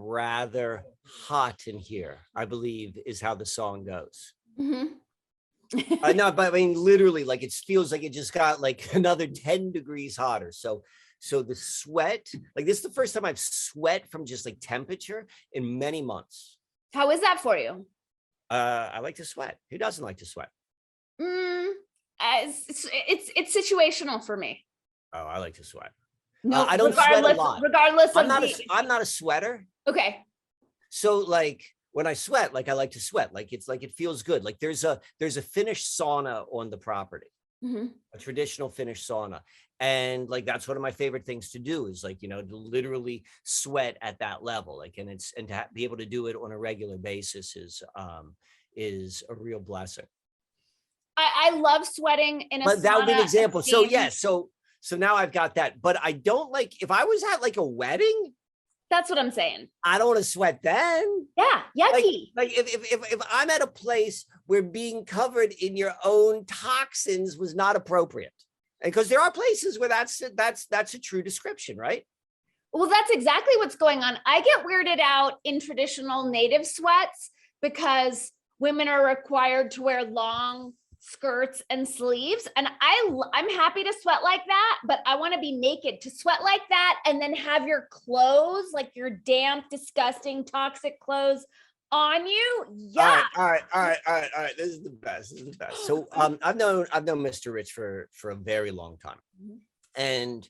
rather hot in here, I believe is how the song goes. No, but I mean, literally, like it feels like it just got like another 10 degrees hotter. So the sweat, like this is the first time I've sweat from just like temperature in many months. How is that for you? I like to sweat. Who doesn't like to sweat? It's situational for me. Oh, I like to sweat. No, I don't sweat a lot. Regardless I'm not a sweater. Okay. So like when I sweat, like I like to sweat. Like it's like it feels good. Like there's a Finnish sauna on the property, a traditional Finnish sauna. And like that's one of my favorite things to do is like, you know, to literally sweat at that level. Like and to be able to do it on a regular basis is a real blessing. I love sweating in a But that would be an example. So yeah, so now I've got that. But I don't like if I was at like a wedding. That's what I'm saying. I don't want to sweat then. Yeah, yucky. Like if I'm at a place where being covered in your own toxins was not appropriate. And because there are places where that's a true description, right? Well, that's exactly what's going on. I get weirded out in traditional native sweats because women are required to wear long skirts and sleeves. And I'm happy to sweat like that, but I want to be naked. To sweat like that and then have your clothes, like your damp, disgusting, toxic clothes on you. Yeah. All right. This is the best. So I've known Mr. Rich for a very long time. And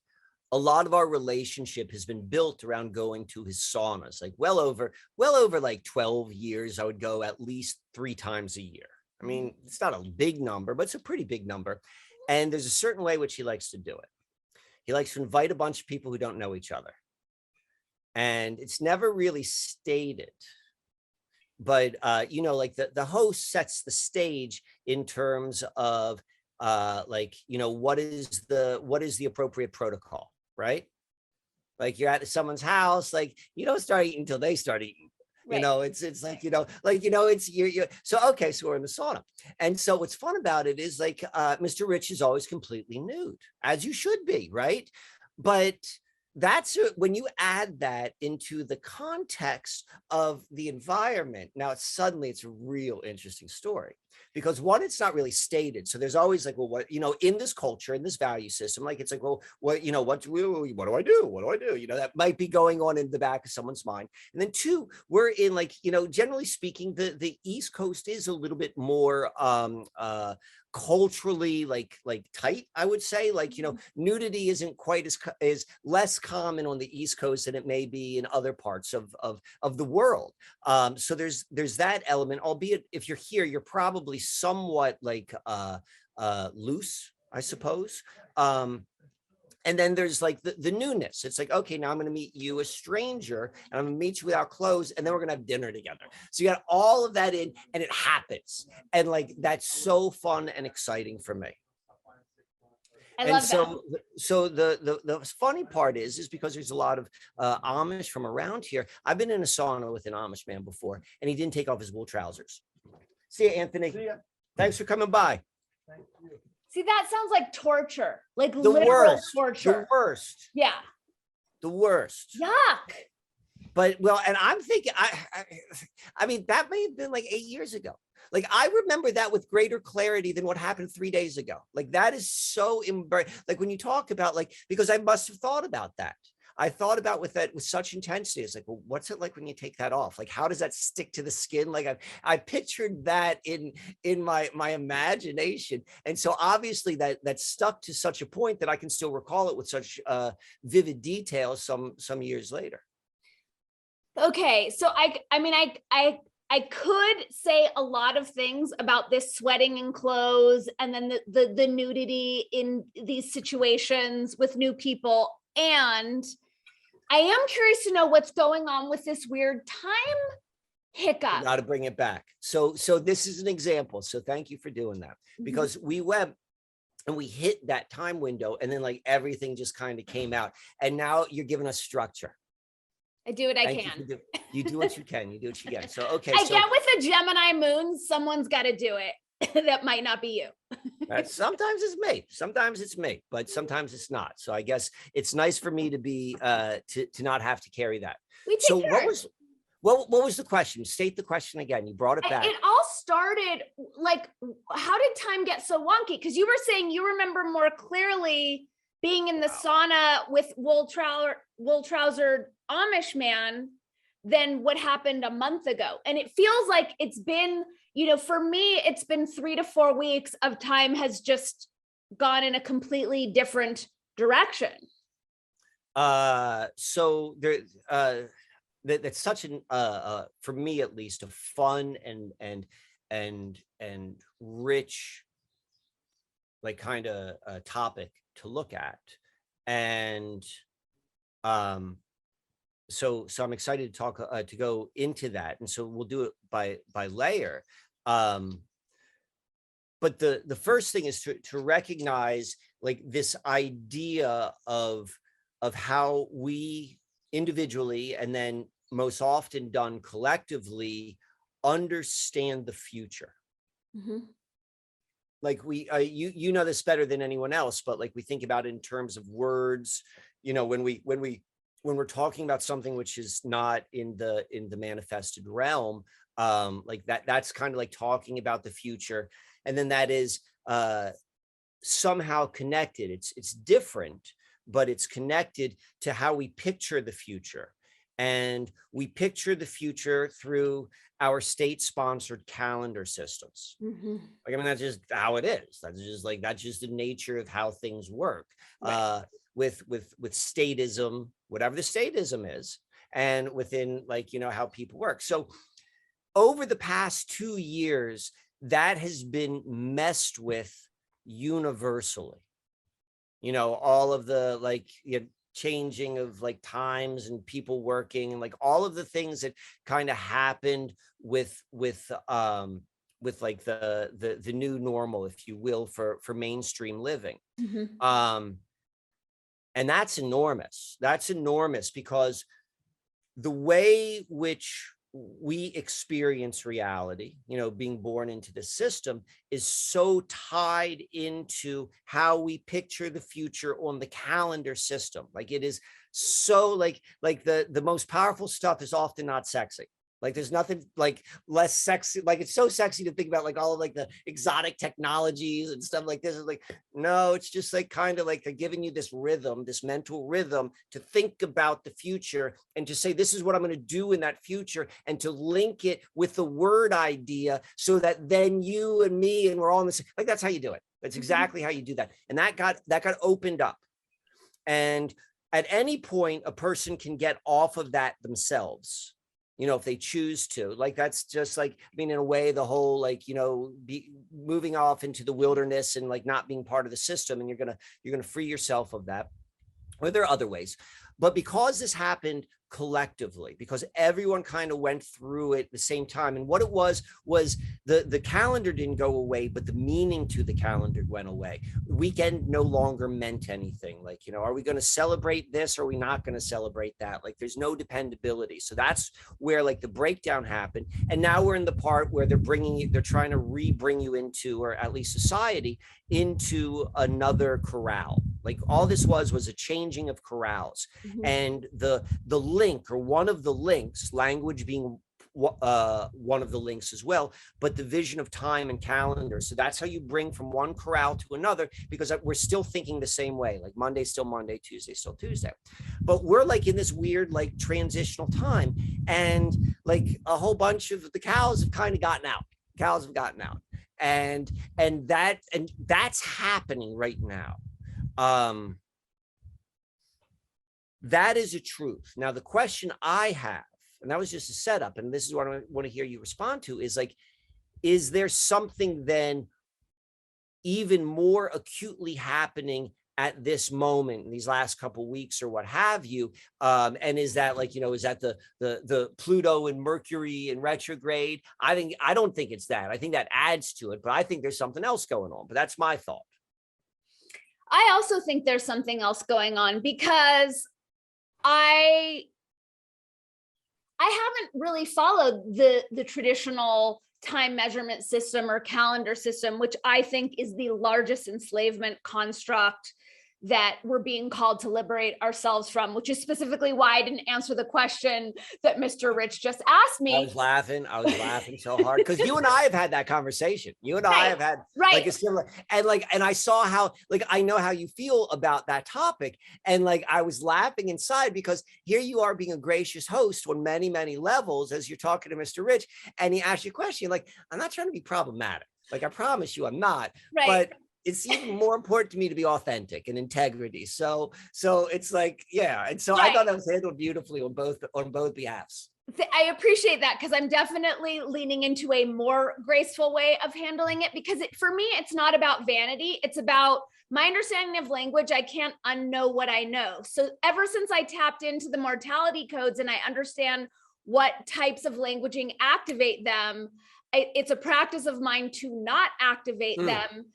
a lot of our relationship has been built around going to his saunas, like well over like 12 years. I would go at least 3 times a year. I mean, it's not a big number, but it's a pretty big number. And there's a certain way which he likes to do it. He likes to invite a bunch of people who don't know each other. And it's never really stated. But, you know, like the host sets the stage in terms of like, you know, what is the appropriate protocol, right? Like you're at someone's house, like you don't start eating until they start eating. Right. You know, it's like, you know, it's you're so okay. So we're in the sauna. And so what's fun about it is like Mr. Rich is always completely nude, as you should be, right? But that's when you add that into the context of the environment. Now it's a real interesting story because one, it's not really stated. So there's always like, well, what, you know, in this culture, in this value system, like, it's like, well, what, you know, what do I do? What do I do? You know, that might be going on in the back of someone's mind. And then 2, we're in like, you know, generally speaking, the East Coast is a little bit more, culturally like tight, I would say. Like, you know, nudity isn't quite is less common on the East Coast than it may be in other parts of the world. So there's that element, albeit if you're here, you're probably somewhat like loose, I suppose. And then there's like the newness. It's like, okay, now I'm going to meet you, a stranger, and I'm going to meet you without clothes, and then we're going to have dinner together. So you got all of that in, and it happens. And like, that's so fun and exciting for me. I love that. So the funny part is because there's a lot of Amish from around here. I've been in a sauna with an Amish man before, and he didn't take off his wool trousers. See you, Anthony. See ya. Thanks for coming by. Thank you. See, that sounds like torture, like the literal worst, torture. The worst. Yeah. The worst. Yuck. But well, and I'm thinking, I mean, that may have been like 8 years ago. Like I remember that with greater clarity than what happened 3 days ago. Like that is so like when you talk about like, because I must have thought about that. I thought about with such intensity. It's like, well, what's it like when you take that off? Like, how does that stick to the skin? Like I pictured that in my imagination. And so obviously that stuck to such a point that I can still recall it with such vivid detail some years later. Okay. So I mean, I could say a lot of things about this sweating in clothes and then the nudity in these situations with new people. And I am curious to know what's going on with this weird time hiccup. Got to bring it back. So this is an example. So thank you for doing that, because we went and we hit that time window and then like everything just kind of came out. And now you're giving us structure. I do what I can. You do what you can. You do what you can. So, okay. I get with the Gemini moon, someone's got to do it. That might not be you. Sometimes it's me, but sometimes it's not. So I guess it's nice for me to be to not have to carry that. We take turns. What was the question? State the question again. You brought it back. It all started like, how did time get so wonky? Because you were saying you remember more clearly being in the sauna with wool trousered Amish man than what happened a month ago. And it feels like it's been, for me, it's been 3 to 4 weeks of time has just gone in a completely different direction. So there, that's such an for me at least, a fun and rich, like, kind of topic to look at. And so I'm excited to talk to go into that, and so we'll do it by layer. But the first thing is to recognize, like, this idea of how we individually, and then most often done collectively, understand the future. Mm-hmm. Like, you know this better than anyone else, but like, we think about it in terms of words, when we're talking about something which is not in the manifested realm, like that's kind of like talking about the future. And then that is somehow connected. It's different, but it's connected to how we picture the future. And we picture the future through our state-sponsored calendar systems. Mm-hmm. Like, I mean, that's just how it is. That's just the nature of how things work. Right. With statism, whatever the statism is, and within, like, how people work. So over the past 2 years, that has been messed with universally. All of the, like, changing of, like, times and people working, and like all of the things that kind of happened with like the new normal, if you will, for mainstream living. Mm-hmm. And that's enormous. That's enormous, because the way which we experience reality, being born into the system, is so tied into how we picture the future on the calendar system. Like, it is so, like the most powerful stuff is often not sexy. Like, there's nothing like less sexy. Like, it's so sexy to think about, like, all of, like, the exotic technologies and stuff like this. It's like, no, it's just like kind of like they're giving you this rhythm, this mental rhythm, to think about the future and to say, this is what I'm going to do in that future, and to link it with the word idea, so that then you and me, and we're all in the same, like, that's how you do it. That's exactly how you do that. And that got opened up. And at any point, a person can get off of that themselves, if they choose to. Like, that's just like, I mean, in a way, the whole, like, be moving off into the wilderness and, like, not being part of the system, and you're gonna free yourself of that. Or there are other ways. But because this happened collectively, because everyone kind of went through it at the same time, and what it was the calendar didn't go away, but the meaning to the calendar went away. The weekend no longer meant anything. Like, are we going to celebrate this, or are we not going to celebrate that? Like, there's no dependability. So that's where, like, the breakdown happened. And now we're in the part where they're trying to re-bring you into, or at least society, into another corral. Like, all this was a changing of corrals. Mm-hmm. And the link, or one of the links, language being one of the links as well, but the vision of time and calendar. So that's how you bring from one corral to another, because we're still thinking the same way. Like, Monday's still Monday, Tuesday's still Tuesday. But we're, like, in this weird, like, transitional time. And, like, a whole bunch of the cows have kind of gotten out. And that's happening right now. That is a truth. Now, the question I have, and that was just a setup, and this is what I want to hear you respond to, is like, is there something then even more acutely happening at this moment, in these last couple of weeks, or what have you? And is that, like, is that the Pluto and Mercury in retrograde? I don't think it's that. I think that adds to it, but I think there's something else going on. But that's my thought. I also think there's something else going on, because I haven't really followed the traditional time measurement system or calendar system, which I think is the largest enslavement construct that we're being called to liberate ourselves from, which is specifically why I didn't answer the question that Mr. Rich just asked me. I was laughing so hard because you and I have had that conversation. You and I have had like a similar, and I saw how, like, I know how you feel about that topic. And like, I was laughing inside because here you are being a gracious host on many, many levels as you're talking to Mr. Rich, and he asked you a question. Like, I'm not trying to be problematic. Like, I promise you, I'm not. But it's even more important to me to be authentic and integrity. So it's like, yeah. And so I thought that was handled beautifully on both behalves. I appreciate that, because I'm definitely leaning into a more graceful way of handling it, because for me, it's not about vanity. It's about my understanding of language. I can't unknow what I know. So ever since I tapped into the mortality codes and I understand what types of languaging activate them, it's a practice of mine to not activate them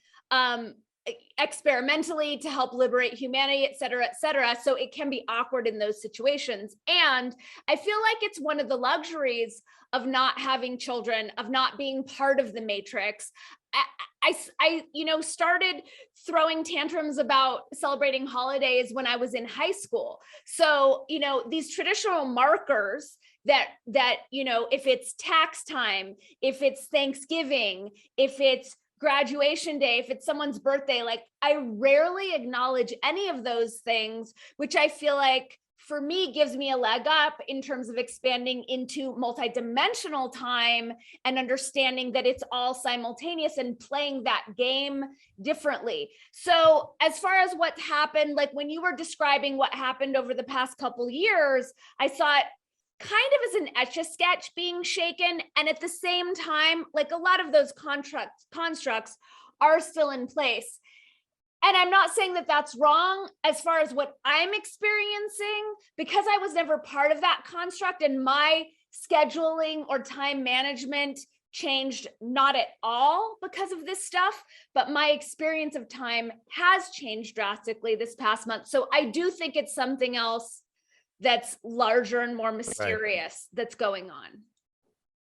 experimentally to help liberate humanity, et cetera, et cetera. So it can be awkward in those situations. And I feel like it's one of the luxuries of not having children, of not being part of the matrix. I started throwing tantrums about celebrating holidays when I was in high school. So, these traditional markers that, if it's tax time, if it's Thanksgiving, if it's graduation day, if it's someone's birthday, like, I rarely acknowledge any of those things, which I feel like for me gives me a leg up in terms of expanding into multidimensional time and understanding that it's all simultaneous and playing that game differently. So as far as what's happened, like when you were describing what happened over the past couple years, I saw it kind of as an Etch-a-Sketch being shaken. And at the same time, like, a lot of those constructs are still in place. And I'm not saying that that's wrong as far as what I'm experiencing, because I was never part of that construct and my scheduling or time management changed not at all because of this stuff, but my experience of time has changed drastically this past month. So I do think it's something else that's larger and more mysterious that's going on.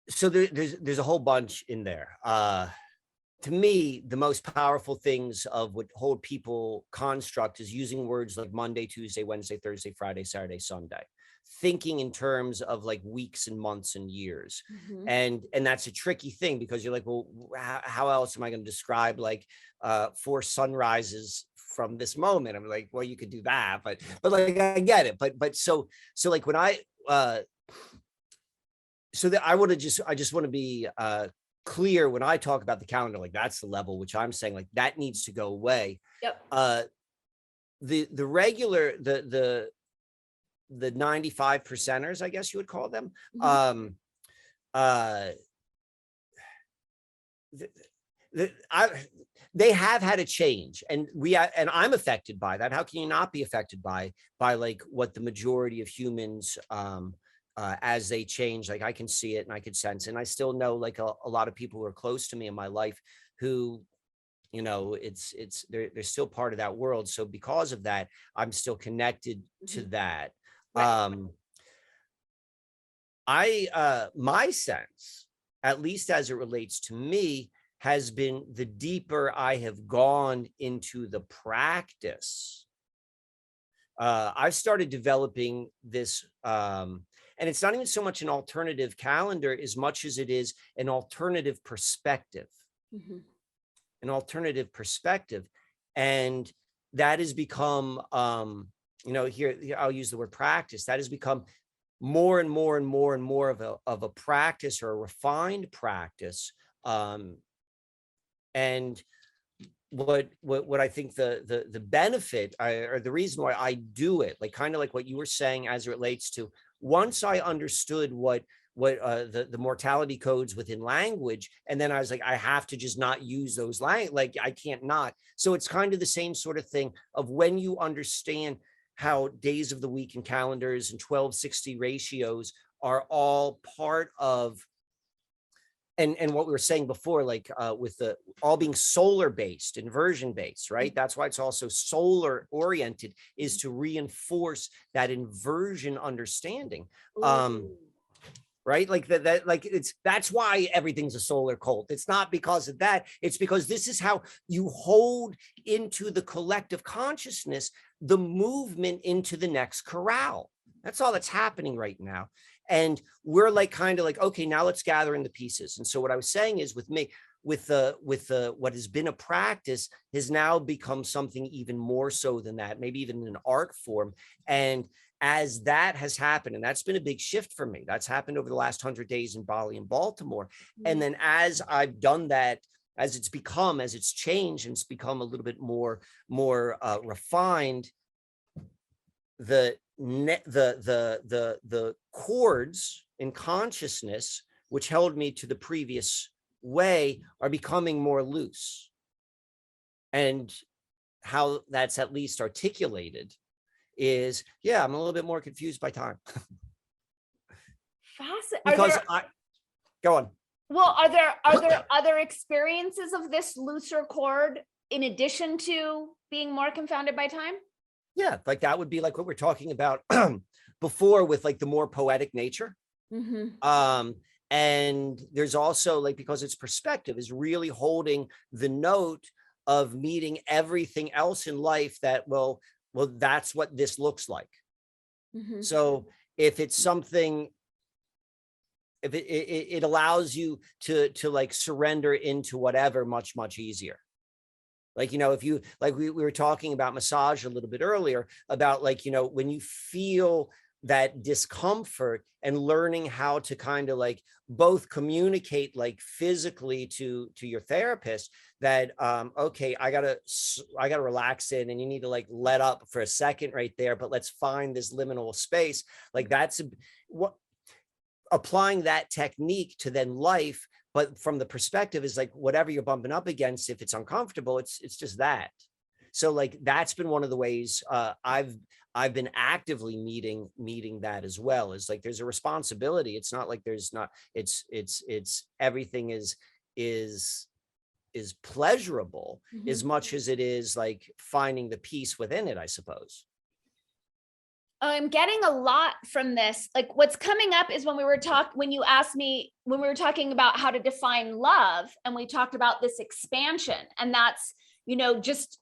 So there's a whole bunch in there. To me, the most powerful things of what hold people construct is using words like Monday, Tuesday, Wednesday, Thursday, Friday, Saturday, Sunday, thinking in terms of like weeks and months and years. And that's a tricky thing, because you're like, well, how else am I going to describe like 4 sunrises from this moment? I'm like, well, you could do that, but like, I get it. But so like when I just want to be clear when I talk about the calendar, like that's the level which I'm saying, like, that needs to go away. The regular, the 95 percenters, I guess you would call them, they have had a change, and I'm affected by that. How can you not be affected by like what the majority of humans as they change? Like, I can see it and I can sense, and I still know like a lot of people who are close to me in my life who, they're still part of that world. So because of that, I'm still connected to that. My sense, at least as it relates to me, has been the deeper I have gone into the practice. I've started developing this, and it's not even so much an alternative calendar as much as it is an alternative perspective. An alternative perspective. And that has become, here I'll use the word practice. That has become more and more and more and more of a practice, or a refined practice. And what I think the benefit, or the reason why I do it, like kind of like what you were saying as it relates to, once I understood what the mortality codes within language, and then I was like, I have to just not use those like I can't not. So it's kind of the same sort of thing of when you understand how days of the week and calendars and 1260 ratios are all part of, and what we were saying before, like with the all being solar based, inversion based, right? That's why it's also solar oriented, is to reinforce that inversion understanding. right? Like that like that's why everything's a solar cult. It's not because of that. It's because this is how you hold into the collective consciousness the movement into the next corral. That's all that's happening right now. And we're like kind of like, okay, now let's gather in the pieces. And so what I was saying is with me, with the what has been a practice has now become something even more so than that, maybe even an art form. And as that has happened, and that's been a big shift for me, that's happened over the last 100 days in Bali and Baltimore. And then as I've done that, as it's changed and it's become a little bit more refined, the chords in consciousness which held me to the previous way are becoming more loose. And how that's at least articulated is, yeah, I'm a little bit more confused by time. Because go on. Well, are there other experiences of this looser chord in addition to being more confounded by time? Yeah, like that would be like what we're talking about before with like the more poetic nature. And there's also like, because it's perspective is really holding the note of meeting everything else in life that, well, that's what this looks like. So if it's something, if it allows you to like surrender into whatever much easier. Like, you know, if you like, we were talking about massage a little bit earlier about like, you know, when you feel that discomfort and learning how to kind of like both communicate like physically to your therapist that okay, I gotta relax in, and you need to like let up for a second right there, but let's find this liminal space. Like that's what applying that technique to then life, but from the perspective is like whatever you're bumping up against, if it's uncomfortable, it's just that. So like that's been one of the ways I've been actively meeting that as well. Is like there's a responsibility. It's not like there's not, it's everything is pleasurable as much as it is like finding the peace within it, I suppose. I'm getting a lot from this. Like what's coming up is when we were talking about how to define love, and we talked about this expansion, and that's, you know, just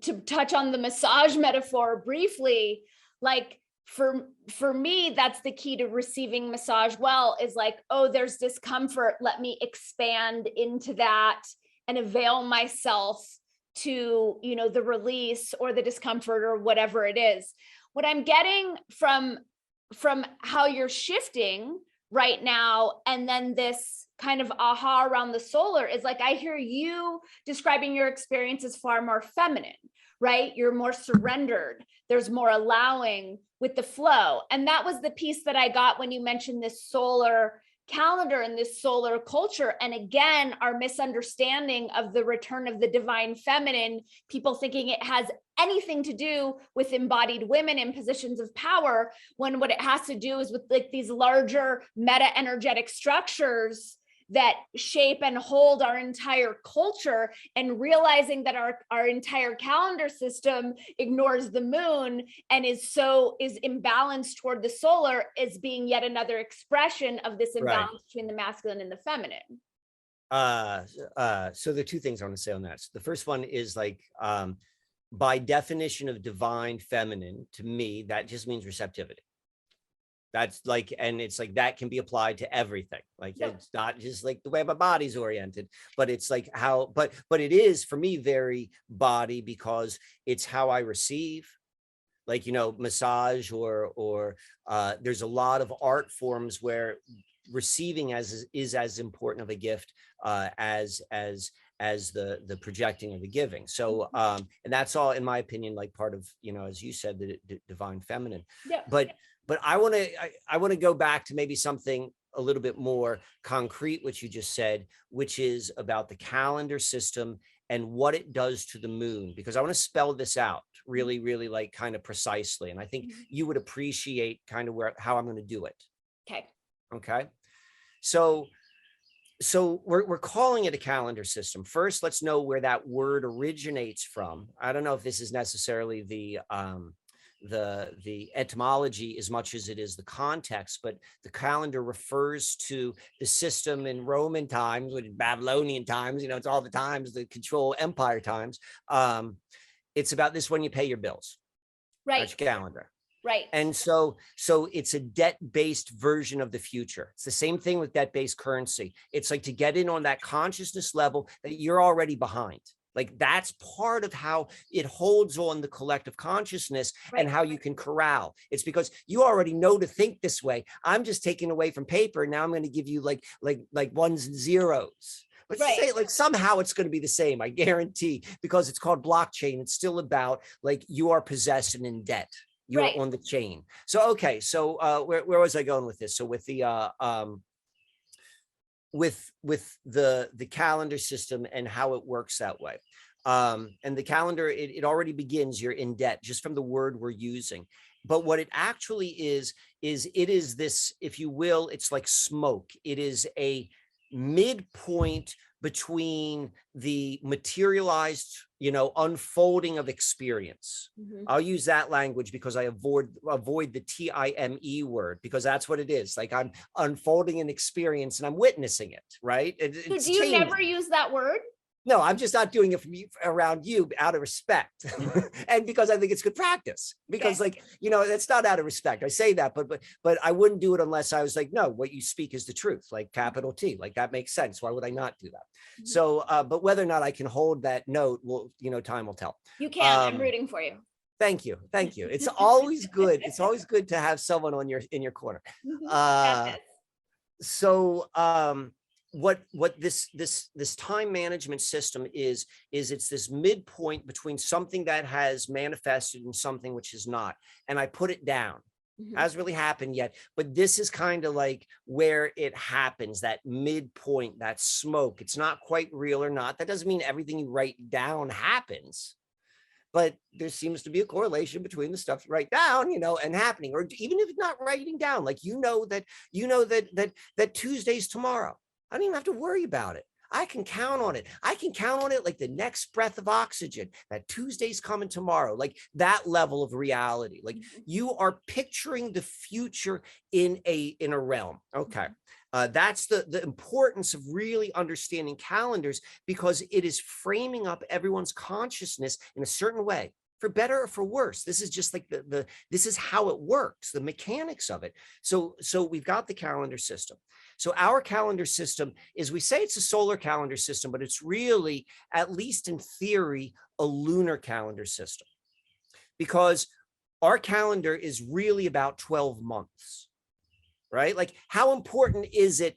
to touch on the massage metaphor briefly, like for me, that's the key to receiving massage well, is like, oh, there's discomfort. Let me expand into that and avail myself to, you know, the release or the discomfort or whatever it is. What I'm getting from how you're shifting right now, and then this kind of aha around the solar, is like, I hear you describing your experience as far more feminine, right? You're more surrendered. There's more allowing with the flow. And that was the piece that I got when you mentioned this solar calendar and this solar culture. And again, our misunderstanding of the return of the divine feminine, people thinking it has anything to do with embodied women in positions of power, when what it has to do is with like these larger meta energetic structures that shape and hold our entire culture, and realizing that our entire calendar system ignores the moon and is imbalanced toward the solar, is being yet another expression of this imbalance between the masculine and the feminine. So there are two things I want to say on that. So the first one is like, by definition of divine feminine, to me, that just means receptivity. That's like, and it's like, that can be applied to everything. Like, it's not just like the way my body's oriented, but it's like how, but it is for me very body, because it's how I receive, like, you know, massage or there's a lot of art forms where receiving is as important of a gift as the projecting or the giving. So and that's all, in my opinion, like part of, you know, as you said, the divine feminine. But I want to go back to maybe something a little bit more concrete, which you just said, which is about the calendar system and what it does to the moon, because I want to spell this out really, really like kind of precisely. And I think you would appreciate kind of how I'm going to do it. Okay. So we're calling it a calendar system. First, let's know where that word originates from. I don't know if this is necessarily the etymology as much as it is the context, but the calendar refers to the system in Roman times, with Babylonian times, it's all the times, the control empire times. It's about this when you pay your bills. Right. That's your calendar. Right. And so it's a debt-based version of the future. It's the same thing with debt-based currency. It's like to get in on that consciousness level that you're already behind. Like that's part of how it holds on the collective consciousness, right, and how you can corral. It's because you already know to think this way. I'm just taking away from paper. Now I'm going to give you like ones and zeros. Let's right, say like somehow it's going to be the same. I guarantee, because it's called blockchain. It's still about like you are possessed and in debt. You're right on the chain. So, okay. So where was I going with this? So with the calendar system and how it works that way. And the calendar, it already begins, you're in debt just from the word we're using. But what it actually is it is this, if you will, it's like smoke. It is a midpoint between the materialized, unfolding of experience. Mm-hmm. I'll use that language because I avoid the TIME word, because that's what it is. Like I'm unfolding an experience and I'm witnessing it, right? So do you never use that word? No, I'm just not doing it from around you out of respect. And because I think it's good practice, because okay, it's not out of respect. I say that, but I wouldn't do it unless I was like, no, what you speak is the truth, like capital T, like that makes sense. Why would I not do that? Mm-hmm. So, but whether or not I can hold that note, will, time will tell. You can, I'm rooting for you. Thank you. Thank you. It's always good. It's always good to have someone in your corner. What this time management system is it's this midpoint between something that has manifested and something which is not. And I put it down. Mm-hmm. Hasn't really happened yet, but this is kind of like where it happens, that midpoint, that smoke. It's not quite real or not. That doesn't mean everything you write down happens, but there seems to be a correlation between the stuff you write down, and happening. Or even if it's not writing down, like that Tuesday's tomorrow. I don't even have to worry about it. I can count on it. I can count on it like the next breath of oxygen, that Tuesday's coming tomorrow, like that level of reality. Like you are picturing the future in a realm. Okay. That's the importance of really understanding calendars, because it is framing up everyone's consciousness in a certain way, for better or for worse. This is just like this is how it works, the mechanics of it. So we've got the calendar system. So our calendar system is, we say it's a solar calendar system, but it's really, at least in theory, a lunar calendar system, because our calendar is really about 12 months. Right? Like, how important is it?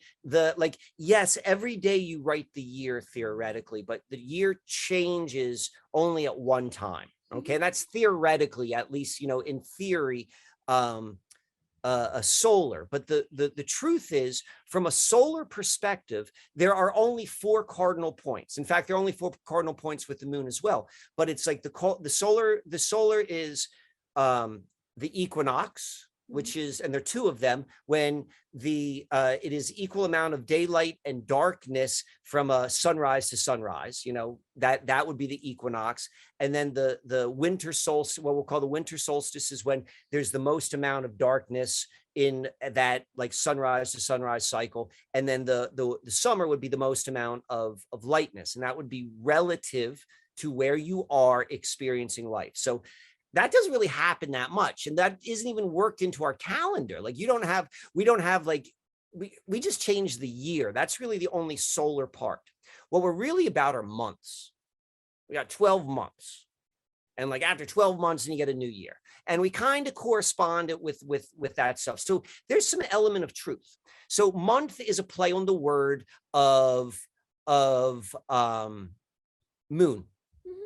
Yes, every day you write the year theoretically, but the year changes only at one time. Okay. That's theoretically, at least, in theory, a solar. But the truth is, from a solar perspective, there are only 4 cardinal points. In fact, there are only 4 cardinal points with the moon as well. But it's like the solar is the equinox, which is, and there are 2 of them, when it is equal amount of daylight and darkness from a sunrise to sunrise, that would be the equinox. And then the winter solstice, what we'll call the winter solstice, is when there's the most amount of darkness in that like sunrise to sunrise cycle. And then the summer would be the most amount of lightness, and that would be relative to where you are experiencing life. So that doesn't really happen that much. And that isn't even worked into our calendar. Like we don't have like, we just change the year. That's really the only solar part. What we're really about are months. We got 12 months. And like after 12 months, then you get a new year. And we kind of correspond it with that stuff. So there's some element of truth. So month is a play on the word of moon,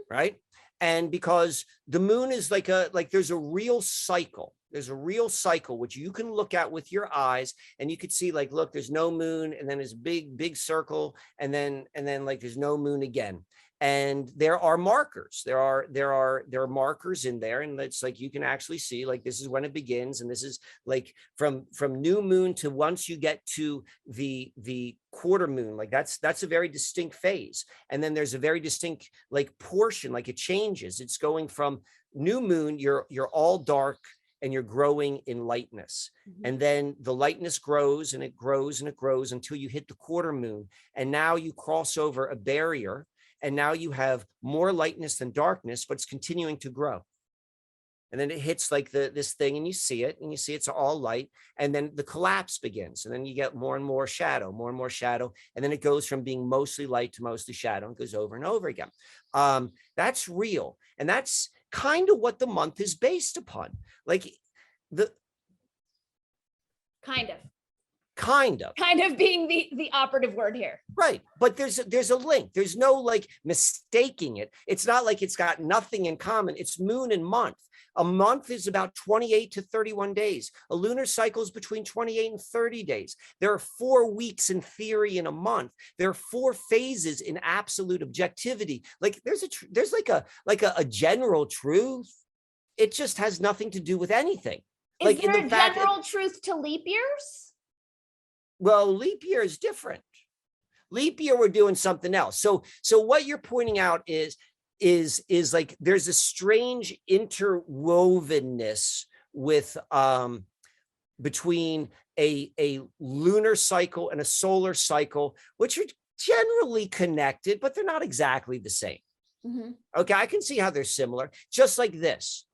right? And because the moon is like there's a real cycle. There's a real cycle, which you can look at with your eyes, and you could see like, look, there's no moon, and then there's a big circle, and then like there's no moon again. And there are markers. There are markers in there, and it's like you can actually see like this is when it begins, and this is like from new moon to once you get to the quarter moon, like that's a very distinct phase. And then there's a very distinct like portion, like it changes. It's going from new moon, you're all dark and you're growing in lightness. And then the lightness grows and it grows and it grows until you hit the quarter moon. And now you cross over a barrier, and now you have more lightness than darkness, but it's continuing to grow. And then it hits like this thing, and you see it, and you see it's all light. And then the collapse begins. And then you get more and more shadow, more and more shadow. And then it goes from being mostly light to mostly shadow, and goes over and over again. That's real. And that's kind of what the month is based upon. Like kind of being the operative word here. Right. But there's a link. There's no like mistaking it. It's not like it's got nothing in common. It's moon and month. A month is about 28 to 31 days. A lunar cycle is between 28 and 30 days. There are 4 weeks in theory in a month. There are 4 phases in absolute objectivity. Like there's like a general truth. It just has nothing to do with anything. Is like there in the a general truth to leap years? Well, leap year is different. Leap year, we're doing something else. So what you're pointing out is like there's a strange interwovenness with between a lunar cycle and a solar cycle, which are generally connected, but they're not exactly the same. Okay, I can see how they're similar. Just like this.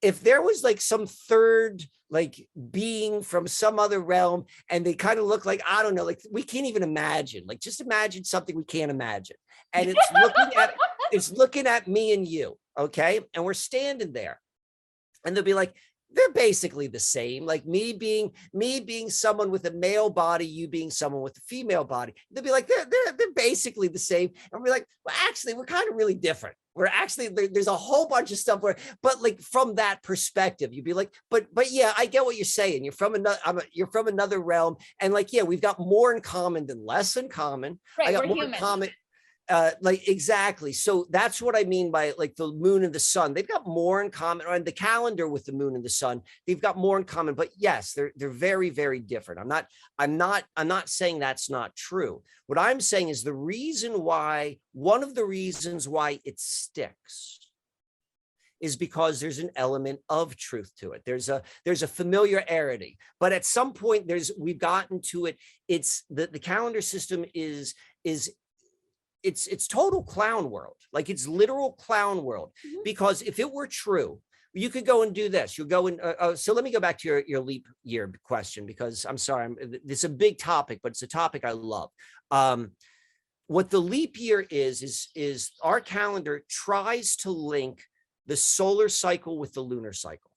If there was like some third like being from some other realm, and they kind of look like, I don't know, like we can't even imagine, like just imagine something we can't imagine. And it's looking at me and you, okay? And we're standing there, and they'll be like, they're basically the same. Like me being someone with a male body, you being someone with a female body. They'll be like, they're basically the same. And we're like, well, actually, we're kind of really different. We're actually, there's a whole bunch of stuff but like from that perspective, you'd be like, but yeah, I get what you're saying. You're from another realm. And like, yeah, we've got more in common than less in common. Right, I got we're more human. in common. Like exactly. So that's what I mean by like the moon and the sun. They've got more in common, or in the calendar with the moon and the sun, they've got more in common. But yes, they're very, very different. I'm not saying that's not true. What I'm saying is one of the reasons why it sticks is because there's an element of truth to it. There's a familiarity, but at some point we've gotten to it. It's the calendar system is it's total clown world. Like it's literal clown world, because if it were true, you could go and do this. You'll go and so let me go back to your leap year question, because I'm sorry, this is a big topic, but it's a topic I love. What the leap year is our calendar tries to link the solar cycle with the lunar cycle.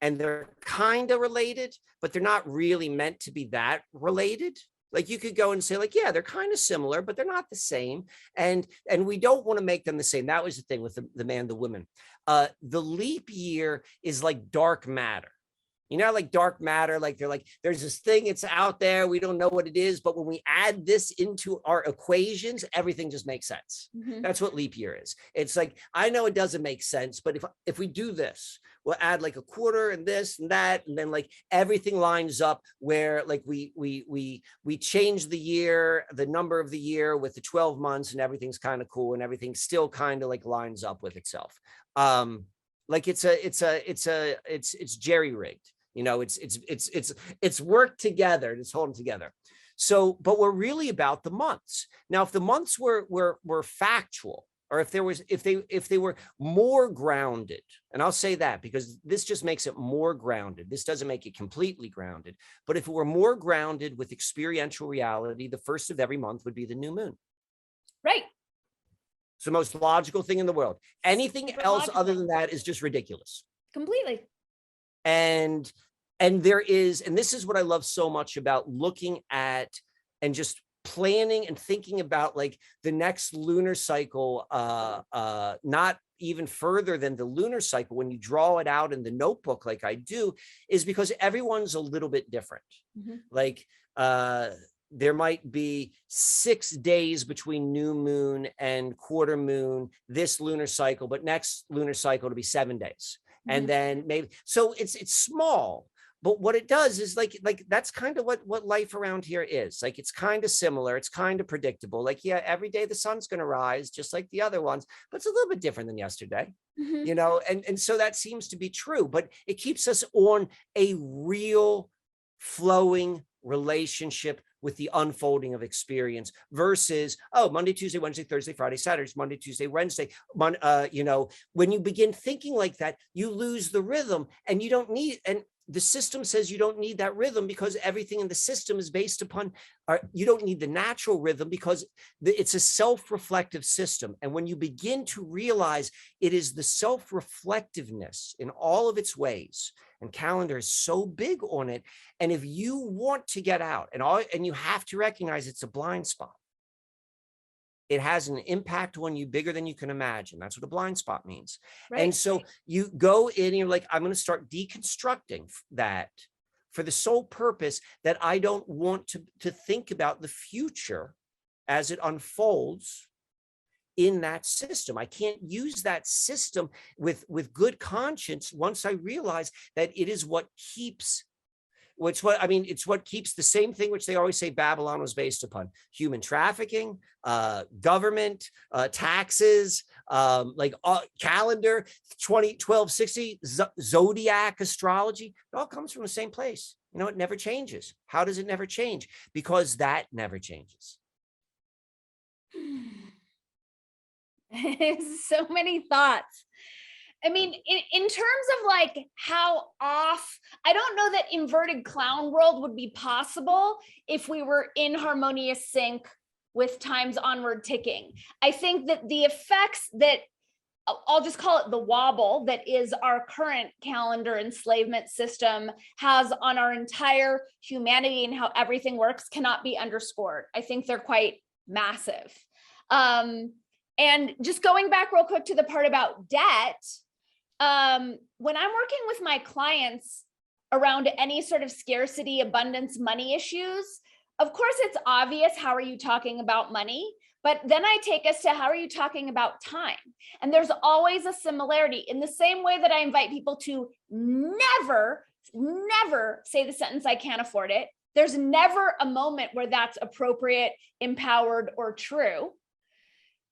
And they're kind of related, but they're not really meant to be that related. Like you could go and say like, yeah, they're kind of similar, but they're not the same. And we don't want to make them the same. That was the thing with the man, the woman. The leap year is like dark matter. You know, like dark matter, like they're like, there's this thing, it's out there, we don't know what it is, but when we add this into our equations, everything just makes sense. That's what leap year is. It's like, I know it doesn't make sense, but if we do this, we'll add like a quarter and this and that, and then like everything lines up where like we change the year, the number of the year with the 12 months, and everything's kind of cool, and everything still kind of like lines up with itself. Like it's jerry-rigged. You know, it's worked together. It's holding together. So, but we're really about the months. Now, if the months were factual, or if they were more grounded, and I'll say that because this just makes it more grounded. This doesn't make it completely grounded, but if it were more grounded with experiential reality, the first of every month would be the new moon. Right. It's the most logical thing in the world. Anything Super else logical. other than that is just ridiculous. Completely. And there is, and this is what I love so much about looking at and just planning and thinking about like the next lunar cycle, not even further than the lunar cycle, when you draw it out in the notebook like I do, is because everyone's a little bit different. Like there might be 6 days between new moon and quarter moon this lunar cycle, but next lunar cycle to be 7 days. And then maybe, so it's small, but what it does is like that's kind of what life around here is. Like, it's kind of similar, it's kind of predictable. Like, yeah, every day the sun's going to rise just like the other ones, but it's a little bit different than yesterday. You know, and so that seems to be true, but it keeps us on a real flowing relationship with the unfolding of experience versus, oh, Monday, Tuesday, Wednesday, Thursday, Friday, Saturday, Monday, Tuesday, Wednesday. You know, when you begin thinking like that, you lose the rhythm, and you don't need, and the system says you don't need that rhythm because everything in the system is based upon, you don't need the natural rhythm because it's a self-reflective system. And when you begin to realize it is the self-reflectiveness in all of its ways, and calendar is so big on it. And if you want to get out, and you have to recognize it's a blind spot. It has an impact on you bigger than you can imagine. That's what a blind spot means. Right. And so you go in and you're like, I'm going to start deconstructing that for the sole purpose that I don't want to think about the future as it unfolds in that system. I can't use that system with good conscience once I realize that it is what keeps, it's what keeps the same thing which they always say Babylon was based upon: human trafficking, government, taxes, calendar, 1260, zodiac astrology. It all comes from the same place. You know, it never changes. How does it never change? Because that never changes. So many thoughts. I mean, in terms of like how off, I don't know that inverted clown world would be possible if we were in harmonious sync with time's onward ticking. I think that the effects that, I'll just call it the wobble, that is our current calendar enslavement system has on our entire humanity and how everything works cannot be underscored. I think they're quite massive. And just going back real quick to the part about debt, when I'm working with my clients around any sort of scarcity, abundance, money issues, of course, it's obvious, how are you talking about money? But then I take us to, how are you talking about time? And there's always a similarity. In the same way that I invite people to never say the sentence, I can't afford it. There's never a moment where that's appropriate, empowered, or true.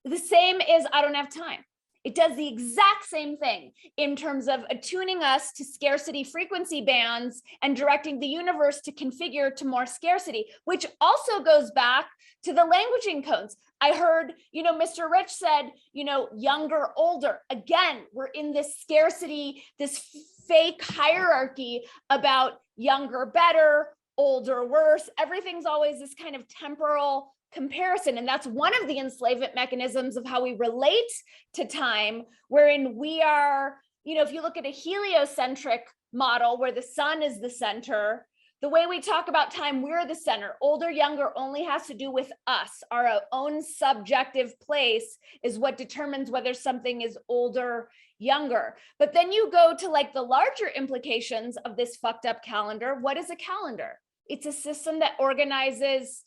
The same is, I don't have time. It does the exact same thing in terms of attuning us to scarcity frequency bands and directing the universe to configure to more scarcity, which also goes back to the languaging codes. I heard, Mr. Rich said, younger, older. Again, we're in this scarcity, this fake hierarchy about younger, better, older, worse. Everything's always this kind of temporal comparison. And that's one of the enslavement mechanisms of how we relate to time, wherein we are, if you look at a heliocentric model where the sun is the center, the way we talk about time, we're the center. Older, younger only has to do with us. Our own subjective place is what determines whether something is older, younger. But then you go to like the larger implications of this fucked up calendar. What is a calendar? It's a system that organizes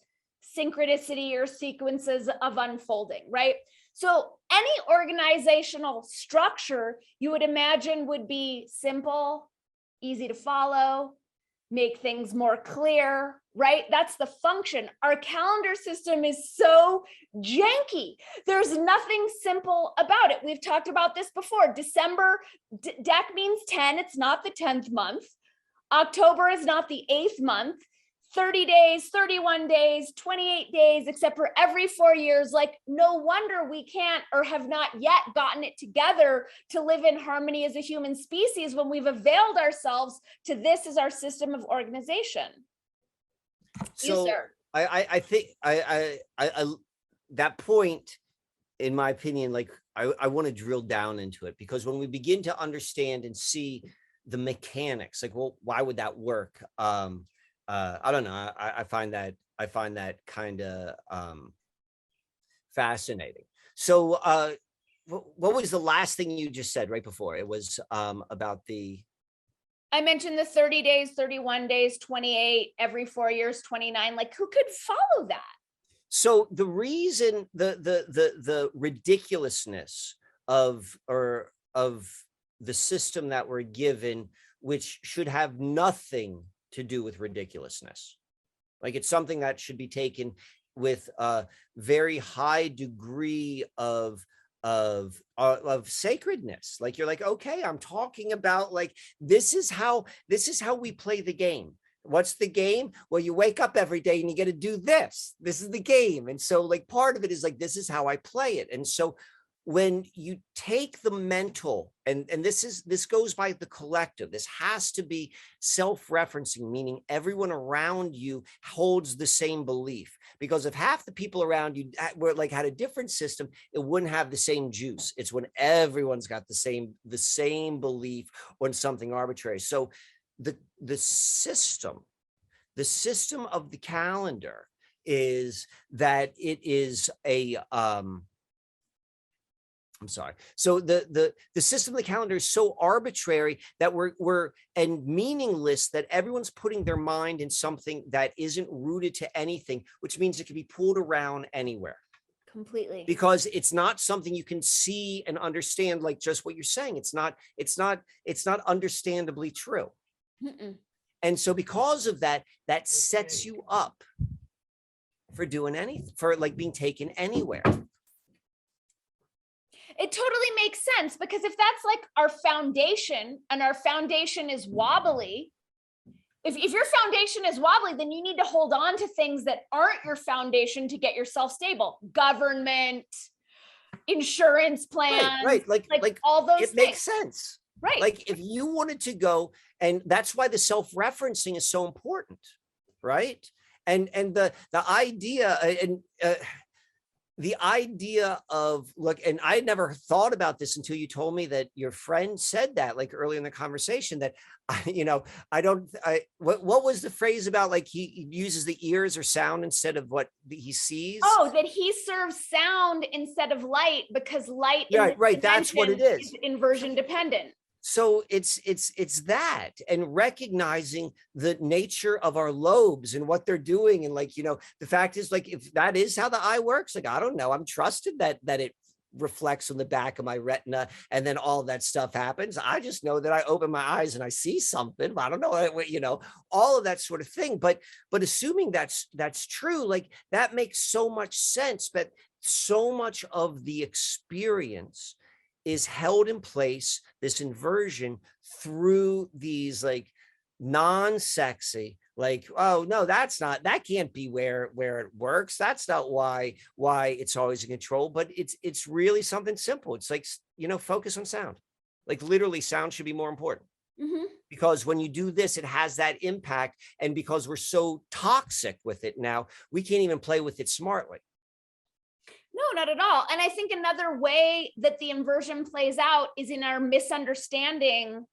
synchronicity or sequences of unfolding, right? So any organizational structure you would imagine would be simple, easy to follow, make things more clear, right? That's the function. Our calendar system is so janky. There's nothing simple about it. We've talked about this before. December, DEC means 10. It's not the 10th month. October is not the 8th month. 30 days, 31 days, 28 days, except for every 4 years. Like, no wonder we can't or have not yet gotten it together to live in harmony as a human species when we've availed ourselves to this as our system of organization. So I think I that point, in my opinion, like I want to drill down into it, because when we begin to understand and see the mechanics, like, well, why would that work? I don't know. I find that kind of fascinating. So what was the last thing you just said right before? It was about the I mentioned the 30 days, 31 days, 28, every 4 years, 29. Like, who could follow that? So the reason the ridiculousness of the system that we're given, which should have nothing to do with ridiculousness, like it's something that should be taken with a very high degree of sacredness. Like, you're like, okay, I'm talking about, like, this is how we play the game. What's the game? Well, you wake up every day and you get to do this. This is the game. And so, like, part of it is like, this is how I play it. And so when you take the mental, and this goes by the collective, this has to be self-referencing, meaning everyone around you holds the same belief. Because if half the people around you were like had a different system, it wouldn't have the same juice. It's when everyone's got the same belief on something arbitrary. So the system of the calendar is that it is a I'm sorry. So the system of the calendar is so arbitrary that we're and meaningless, that everyone's putting their mind in something that isn't rooted to anything, which means it can be pulled around anywhere. Completely. Because it's not something you can see and understand, like just what you're saying. It's not understandably true. Mm-mm. And so because of that, that sets you up for doing anything, for like being taken anywhere. It totally makes sense, because if that's like our foundation, and our foundation is wobbly, if your foundation is wobbly, then you need to hold on to things that aren't your foundation to get yourself stable. Government, insurance plans, right. Like all those it things. Makes sense. Right. Like if you wanted to go, and that's why the self-referencing is so important, right? And the idea the idea of, look, and I never thought about this until you told me that your friend said that, like early in the conversation, that what was the phrase about, like he uses the ears or sound instead of what he sees? Oh, that he serves sound instead of light, because light right, that's what it is inversion dependent. So it's that, and recognizing the nature of our lobes and what they're doing. And like, the fact is, like, if that is how the eye works, like, I don't know, I'm trusted that it reflects on the back of my retina, and then all that stuff happens. I just know that I open my eyes and I see something. I don't know, all of that sort of thing. But assuming that's true, like that makes so much sense. But so much of the experience is held in place, this inversion, through these like non-sexy, like, oh no, that can't be where it works. That's not why it's always in control. But it's really something simple. It's like, focus on sound. Like literally, sound should be more important. Mm-hmm. Because when you do this, it has that impact. And because we're so toxic with it now, we can't even play with it smartly. No, not at all. And I think another way that the inversion plays out is in our misunderstanding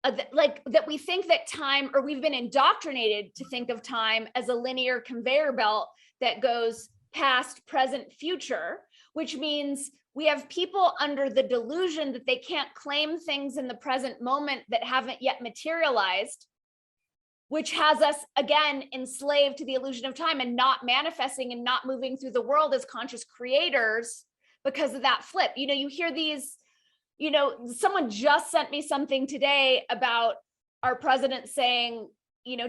of like that we think that time, or we've been indoctrinated to think of time as a linear conveyor belt that goes past, present, future, which means we have people under the delusion that they can't claim things in the present moment that haven't yet materialized, which has us again enslaved to the illusion of time and not manifesting and not moving through the world as conscious creators because of that flip. You hear these, someone just sent me something today about our president saying,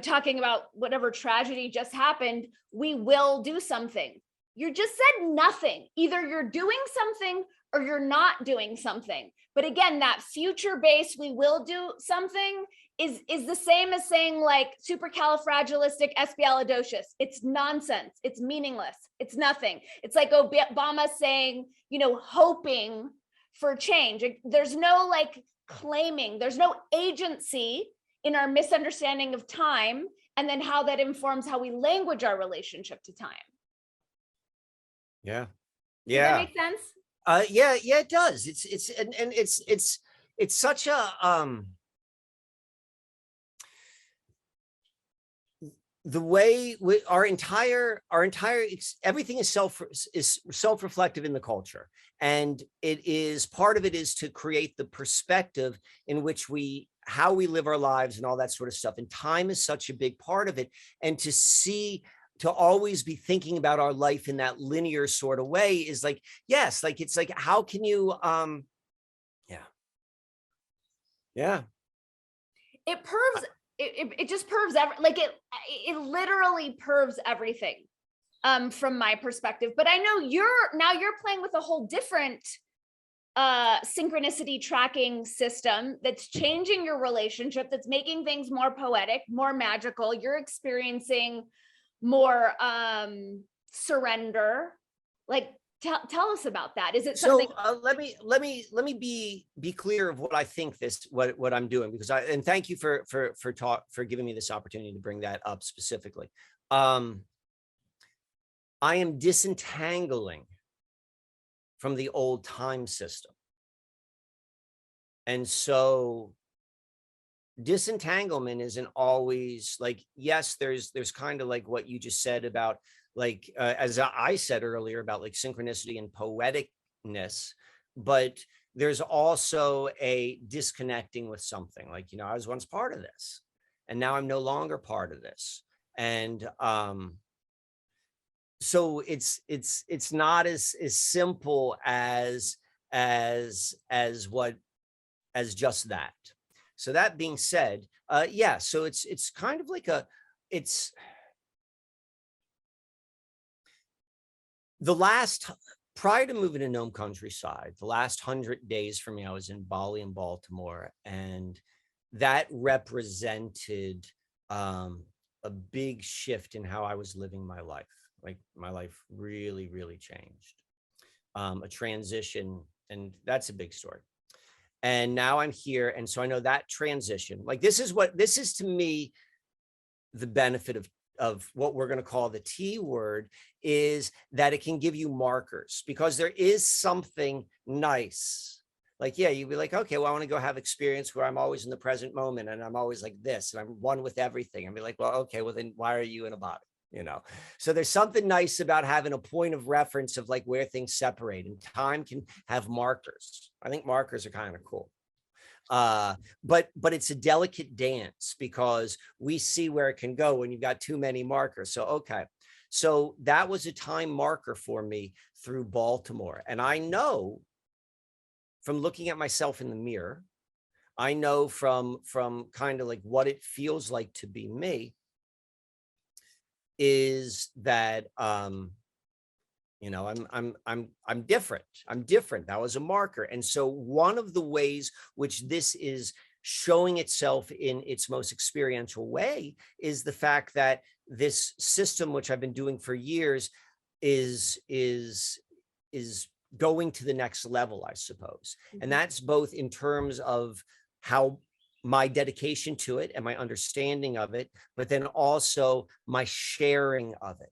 talking about whatever tragedy just happened, we will do something. You just said nothing. Either you're doing something or you're not doing something. But again, that future base, we will do something, is the same as saying like supercalifragilisticexpialidocious. It's nonsense. It's meaningless. It's nothing. It's like Obama saying, hoping for change. There's no like claiming, there's no agency in our misunderstanding of time, and then how that informs how we language our relationship to time. Yeah. Does that make sense? Yeah, it does. It's such a the way our entire everything is self-reflective in the culture, and it is part of it is to create the perspective in which we how we live our lives and all that sort of stuff. And time is such a big part of it. And to always be thinking about our life in that linear sort of way is like, yes, like, it's like, how can you, yeah. Yeah. It pervs, it just pervs like it literally pervs everything from my perspective. But I know you're playing with a whole different synchronicity tracking system that's changing your relationship, that's making things more poetic, more magical. You're experiencing more surrender. Like, tell us about that. Is it something? So let me be clear of what I think what I'm doing, because and thank you for giving me this opportunity to bring that up specifically. I am disentangling from the old time system. And so disentanglement isn't always like, yes, there's kind of like what you just said about like, as I said earlier about like synchronicity and poeticness, but there's also a disconnecting with something like, I was once part of this and now I'm no longer part of this. And so it's not as simple as just that. So that being said, yeah, so it's kind of like it's the last, prior to moving to Nome Countryside, the last 100 days for me, I was in Bali and Baltimore, and that represented a big shift in how I was living my life. Like my life really, really changed. A transition, and that's a big story. And now I'm here. And so I know that transition, like this is to me, the benefit of what we're going to call the T word, is that it can give you markers, because there is something nice. Like, yeah, you'd be like, okay, well, I want to go have experience where I'm always in the present moment and I'm always like this and I'm one with everything. I'd be like, well, okay, well then why are you in a body? So there's something nice about having a point of reference of like where things separate, and time can have markers. I think markers are kind of cool. But it's a delicate dance, because we see where it can go when you've got too many markers. So, okay. So that was a time marker for me through Baltimore. And I know from looking at myself in the mirror, I know from kind of like what it feels like to be me, is that I'm different. I'm different. That was a marker. And so one of the ways which this is showing itself in its most experiential way is the fact that this system, which I've been doing for years, is going to the next level, I suppose. And that's both in terms of how my dedication to it and my understanding of it, but then also my sharing of it,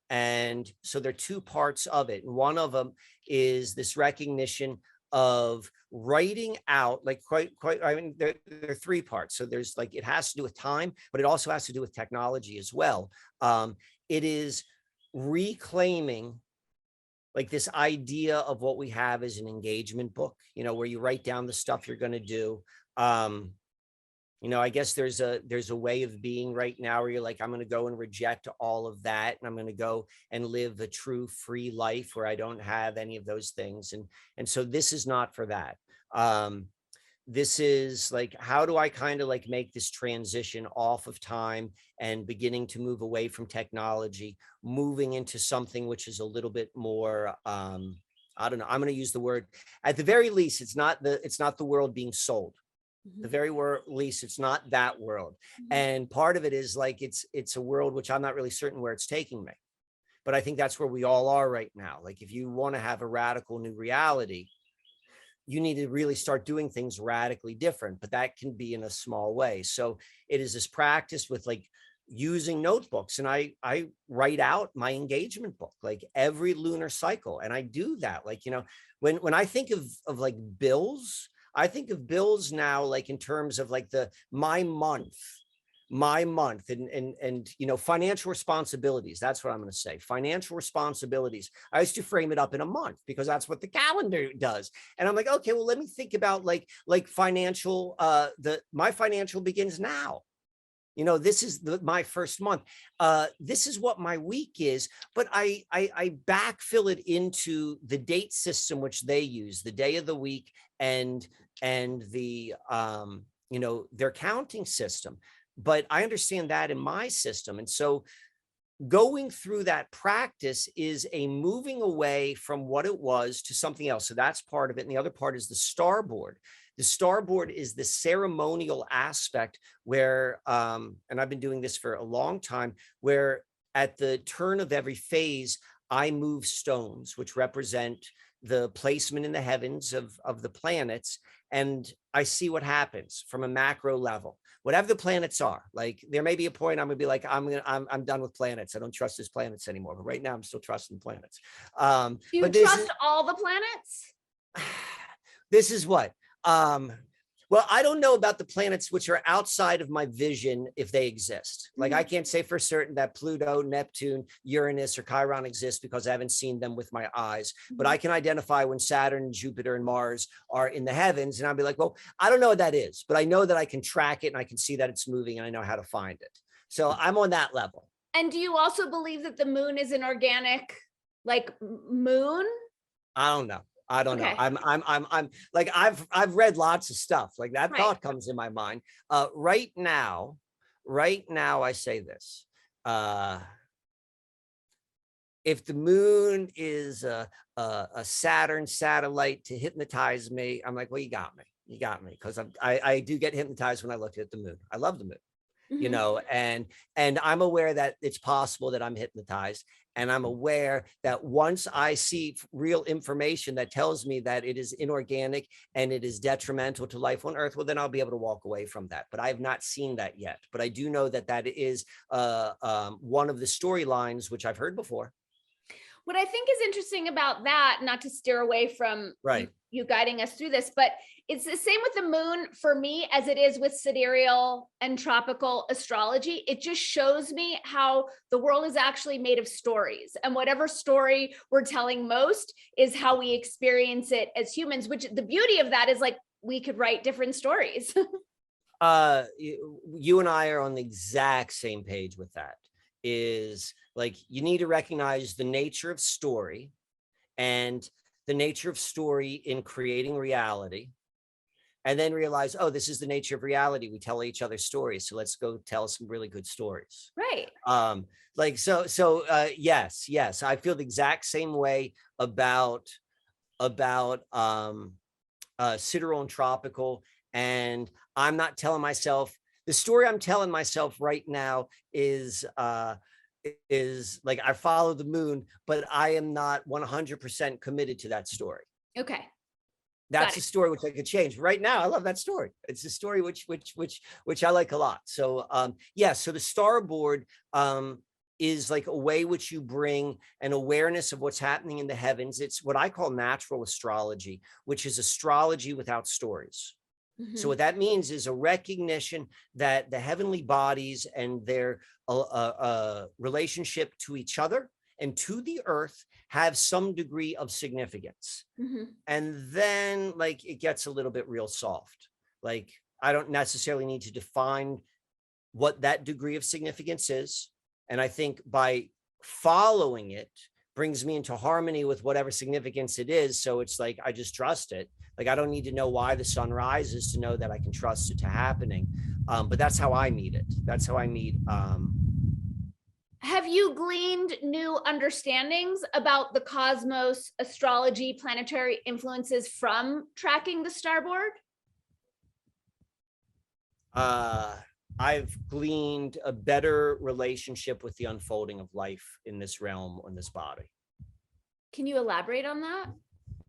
And so there are two parts of it. And one of them is this recognition of writing out, like I mean, there are three parts. So there's like, it has to do with time, but it also has to do with technology as well. It is reclaiming like this idea of what we have as an engagement book, where you write down the stuff you're going to do. I guess there's a way of being right now where you're like, I'm going to go and reject all of that. And I'm going to go and live a true free life where I don't have any of those things. And so this is not for that. This is like, how do I kind of like make this transition off of time and beginning to move away from technology, moving into something which is a little bit more, I don't know, I'm going to use the word, at the very least, it's not the world being sold. The very least, it's not that world. And part of it is like, it's a world which I'm not really certain where it's taking me, but I think that's where we all are right now. Like, if you want to have a radical new reality, you need to really start doing things radically different, but that can be in a small way. So it is this practice with like using notebooks, and I write out my engagement book like every lunar cycle. And I do that. Like, when I think of like bills, I think of bills now, like in terms of like my month my month and financial responsibilities, that's what I'm going to say, financial responsibilities, I used to frame it up in a month because that's what the calendar does. And I'm like, okay, well, let me think about like financial, my financial begins now. This is my first month. This is what my week is, but I backfill it into the date system, which they use, the day of the week, and the their counting system. But I understand that in my system. And so going through that practice is a moving away from what it was to something else. So that's part of it. And the other part is the starboard. The starboard is the ceremonial aspect where, and I've been doing this for a long time, where at the turn of every phase, I move stones, which represent the placement in the heavens of the planets. And I see what happens from a macro level, whatever the planets are. Like there may be a point I'm gonna be like, I'm done with planets. I don't trust these planets anymore. But right now I'm still trusting planets. Do you but trust all the planets? This is what, well, I don't know about the planets which are outside of my vision if they exist. Like I can't say for certain that Pluto, Neptune, Uranus, or Chiron exist because I haven't seen them with my eyes. But I can identify when Saturn, Jupiter, and Mars are in the heavens. And I'll be like, well, I don't know what that is, but I know that I can track it and I can see that it's moving and I know how to find it. So I'm on that level. And do you also believe that the moon is an organic, like moon? I don't know. I don't know. Okay. I'm like, I've read lots of stuff like that. Right. Thought comes in my mind. Right now, I say this, if the moon is a Saturn satellite to hypnotize me, I'm like, well, you got me. Because I do get hypnotized when I look at the moon. I love the moon, and I'm aware that it's possible that I'm hypnotized. And I'm aware that once I see real information that tells me that it is inorganic and it is detrimental to life on Earth, well, then I'll be able to walk away from that. But I have not seen that yet. But I do know that that is one of the storylines, which I've heard before. What I think is interesting about that, not to steer away from you guiding us through this, but it's the same with the moon for me as it is with sidereal and tropical astrology. It just shows me how the world is actually made of stories, and whatever story we're telling most is how we experience it as humans, which the beauty of that is like we could write different stories. You and I are on the exact same page with that. Is like, you need to recognize the nature of story and the nature of story in creating reality, and then realize, oh, this is the nature of reality. We tell each other stories. So let's go tell some really good stories. Right. Yes. I feel the exact same way about sidereal and tropical. And I'm not telling myself, the story I'm telling myself right now is like, I follow the moon, but I am not 100% committed to that story. Okay. That's a story which I could change. Right now, I love that story. It's a story which I like a lot. So so the starboard is like a way which you bring an awareness of what's happening in the heavens. It's what I call natural astrology, which is astrology without stories. So what that means is a recognition that the heavenly bodies and their relationship to each other and to the earth have some degree of significance. And then like it gets a little bit real soft. Like I don't necessarily need to define what that degree of significance is. And I think by following it brings me into harmony with whatever significance it is. So it's like, I just trust it. Like, I don't need to know why the sun rises to know that I can trust it to happening. But that's how I meet it. That's how I meet. Have you gleaned new understandings about the cosmos, astrology, planetary influences from tracking the starboard? I've gleaned a better relationship with the unfolding of life in this realm, in this body. Can you elaborate on that?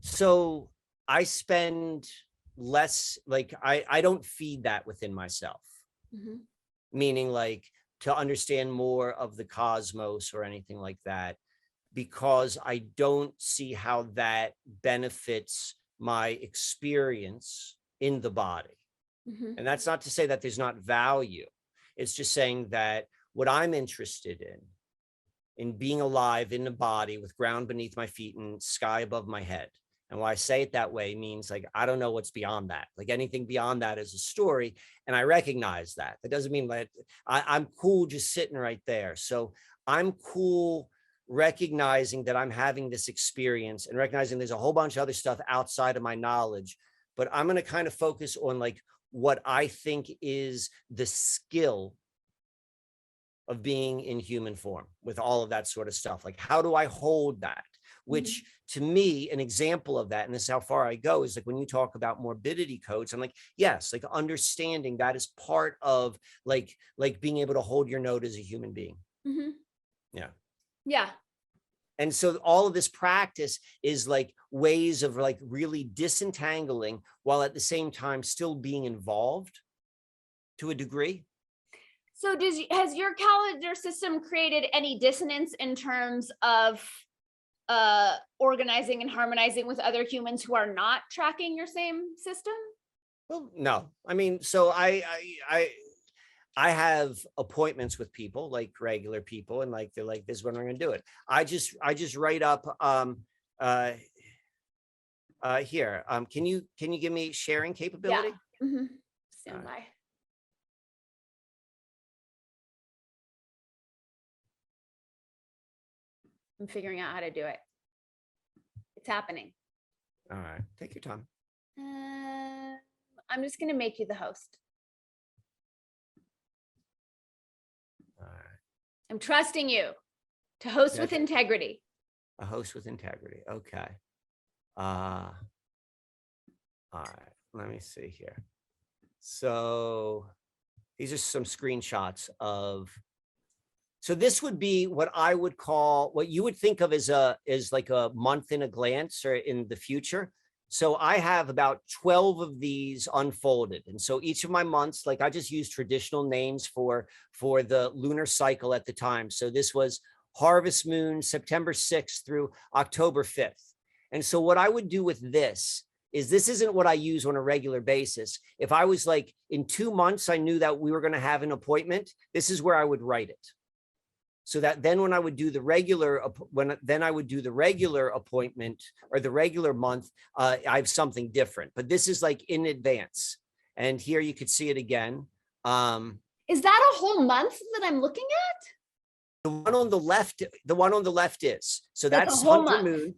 So I spend less, like, I don't feed that within myself, meaning like to understand more of the cosmos or anything like that, because I don't see how that benefits my experience in the body. And that's not to say that there's not value. It's just saying that what I'm interested in being alive in the body with ground beneath my feet and sky above my head. And why I say it that way means like, I don't know what's beyond that. Like anything beyond that is a story. And I recognize that. That doesn't mean that I'm cool just sitting right there. So I'm cool recognizing that I'm having this experience and recognizing there's a whole bunch of other stuff outside of my knowledge, but I'm going to kind of focus on like what I think is the skill of being in human form with all of that sort of stuff. Like, how do I hold that? Which to me, an example of that, and this is how far I go, is like when you talk about morbidity codes, I'm like, yes, like understanding that is part of like being able to hold your note as a human being. Yeah. Yeah. And so all of this practice is like ways of like really disentangling while at the same time still being involved to a degree. So has your calendar system created any dissonance in terms of organizing and harmonizing with other humans who are not tracking your same system? Well, no, I mean, so I have appointments with people, like regular people, and like they're like, this is when we're gonna do it. I just write up here. Can you give me sharing capability? Yeah. Stand by. I'm figuring out how to do it. It's happening. All right, take your time. I'm just gonna make you the host. All right. I'm trusting you to host with integrity. A host with integrity. Okay. All right. Let me see here. So these are some screenshots of. So this would be what I would call, what you would think of as like a month in a glance or in the future. So I have about 12 of these unfolded. And so each of my months, like I just use traditional names for the lunar cycle at the time. So this was Harvest Moon, September 6th through October 5th. And so what I would do with this isn't what I use on a regular basis. If I was like in 2 months, I knew that we were going to have an appointment, this is where I would write it. So that then when I would do the regular, appointment or the regular month, I have something different, but this is like in advance. And here you could see it again. Is that a whole month that I'm looking at? The one on the left is, so that's a whole Hunter month. Moon.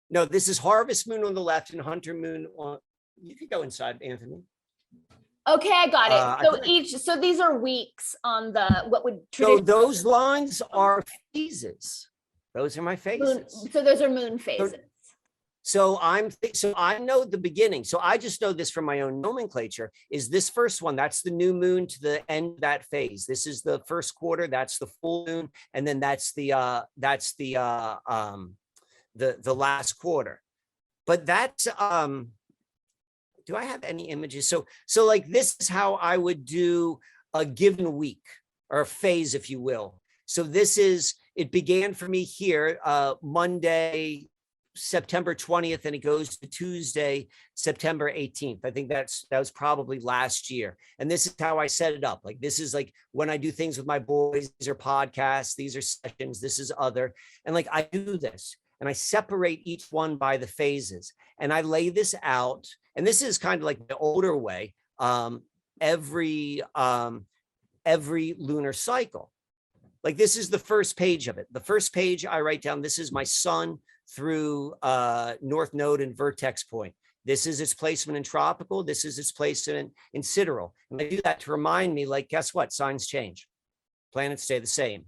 No, this is Harvest Moon on the left and Hunter Moon on, you could go inside, Anthony. Okay, I got it. So these are weeks on the, what would So those lines are phases. Those are my phases. So those are moon phases. So I know the beginning. So I just know this from my own nomenclature, is this first one, that's the new moon to the end of that phase. This is the first quarter, that's the full moon, and then that's the last quarter. But that's do I have any images? So like this is how I would do a given week or a phase, if you will. So it began for me here, Monday, September 20th, and it goes to Tuesday, September 18th. I think that was probably last year. And this is how I set it up. Like, this is like when I do things with my boys, these are podcasts, these are sessions, this is other. And like, I do this and I separate each one by the phases and I lay this out. And this is kind of like the older way, every lunar cycle. Like this is the first page of it. The first page I write down, this is my sun through North Node and vertex point. This is its placement in tropical. This is its placement in sidereal. And I do that to remind me, like, guess what? Signs change. Planets stay the same.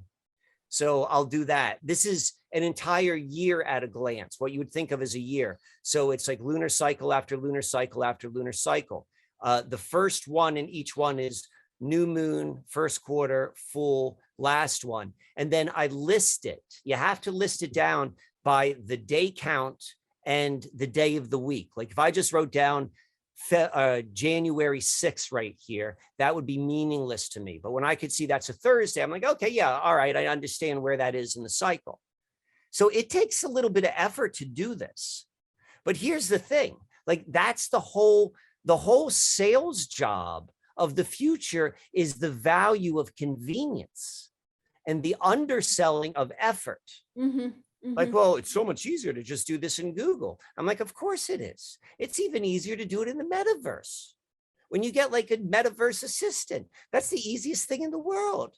So I'll do that. This is an entire year at a glance, what you would think of as a year. So it's like lunar cycle after lunar cycle after lunar cycle. The first one in each one is new moon, first quarter, full, last one. And then I list it. You have to list it down by the day count and the day of the week. Like if I just wrote down January 6th right here, that would be meaningless to me. But when I could see that's a Thursday, I'm like, okay, yeah, all right, I understand where that is in the cycle. So it takes a little bit of effort to do this. But here's the thing, like that's the whole sales job of the future is the value of convenience and the underselling of effort. Like, well, it's so much easier to just do this in Google. I'm like, of course it is. It's even easier to do it in the metaverse. When you get like a metaverse assistant, that's the easiest thing in the world.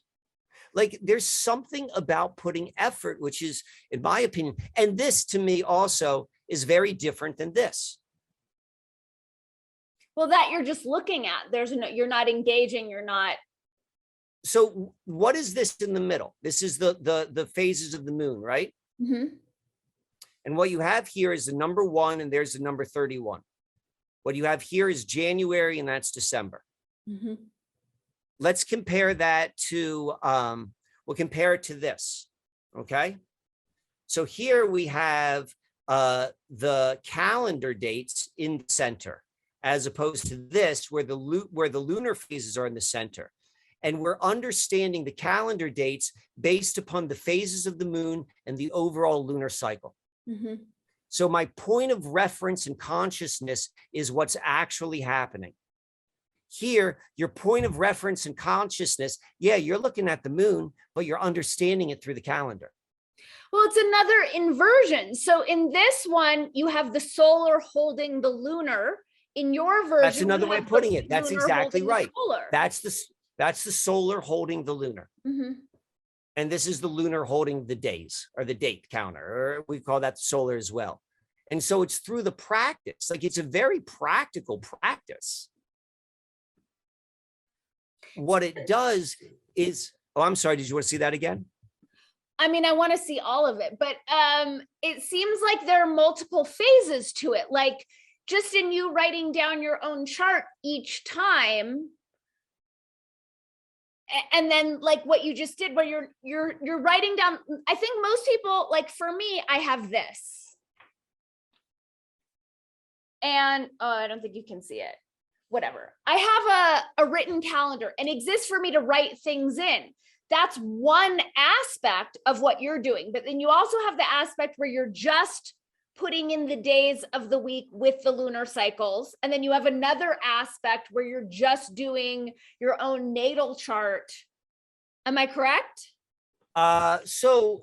Like, there's something about putting effort, which is, in my opinion, and this to me also is very different than this. Well, that you're just looking at. There's no, you're not engaging. You're not. So what is this in the middle? This is the phases of the moon, right? And what you have here is the number 1, and there's the number 31. What you have here is January, and that's December. Let's compare that to, we'll compare it to this, okay? So here we have the calendar dates in the center, as opposed to this, where the lunar phases are in the center. And we're understanding the calendar dates based upon the phases of the moon and the overall lunar cycle. So my point of reference and consciousness is what's actually happening. Here, your point of reference and consciousness, yeah, you're looking at the moon, but you're understanding it through the calendar. Well, it's another inversion. So in this one, you have the solar holding the lunar. In your version, that's another way of putting it. That's exactly right. That's the solar holding the lunar. And this is the lunar holding the days, or the date counter, or we call that solar as well. And so it's through the practice. Like, it's a very practical practice. What it does is, oh, I'm sorry, did you want to see that again? I mean, I want to see all of it, but it seems like there are multiple phases to it. Like, just in you writing down your own chart each time, and then like what you just did, where you're writing down. I think most people, like for me, I have this, and oh, I don't think you can see it. Whatever. I have a written calendar, and exists for me to write things in. That's one aspect of what you're doing. But then you also have the aspect where you're just putting in the days of the week with the lunar cycles. And then you have another aspect where you're just doing your own natal chart. Am I correct? So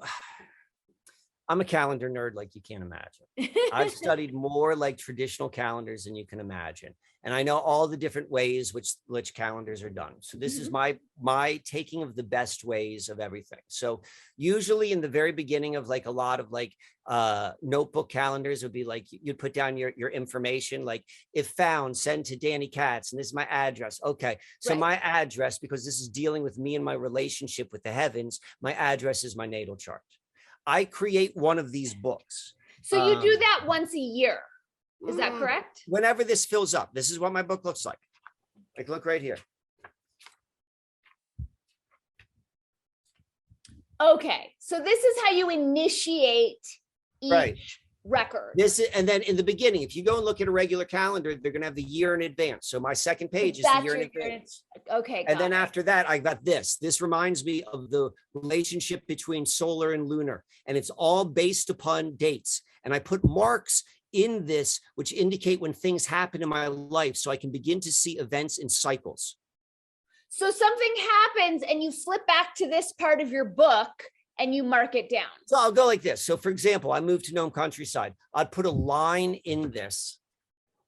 I'm a calendar nerd like you can't imagine. I've studied more like traditional calendars than you can imagine. And I know all the different ways which calendars are done. So this is my taking of the best ways of everything. So usually in the very beginning of like a lot of like notebook calendars would be like, you'd put down your information, like if found, send to Danny Katz, and this is my address. Okay. So my address, because this is dealing with me and my relationship with the heavens, my address is my natal chart. I create one of these books. So you do that once a year. Is that correct? Whenever this fills up. This is what my book looks like. Like, look right here. Okay. So this is how you initiate each record. This is, and then in the beginning, if you go and look at a regular calendar, they're going to have the year in advance. So my second page is the year in advance. Okay. And then after that, I got this. This reminds me of the relationship between solar and lunar. And it's all based upon dates. And I put marks in this, which indicate when things happen in my life, so I can begin to see events in cycles. So something happens and you flip back to this part of your book and you mark it down. So I'll go like this. So for example, I moved to Nome Countryside. I'd put a line in this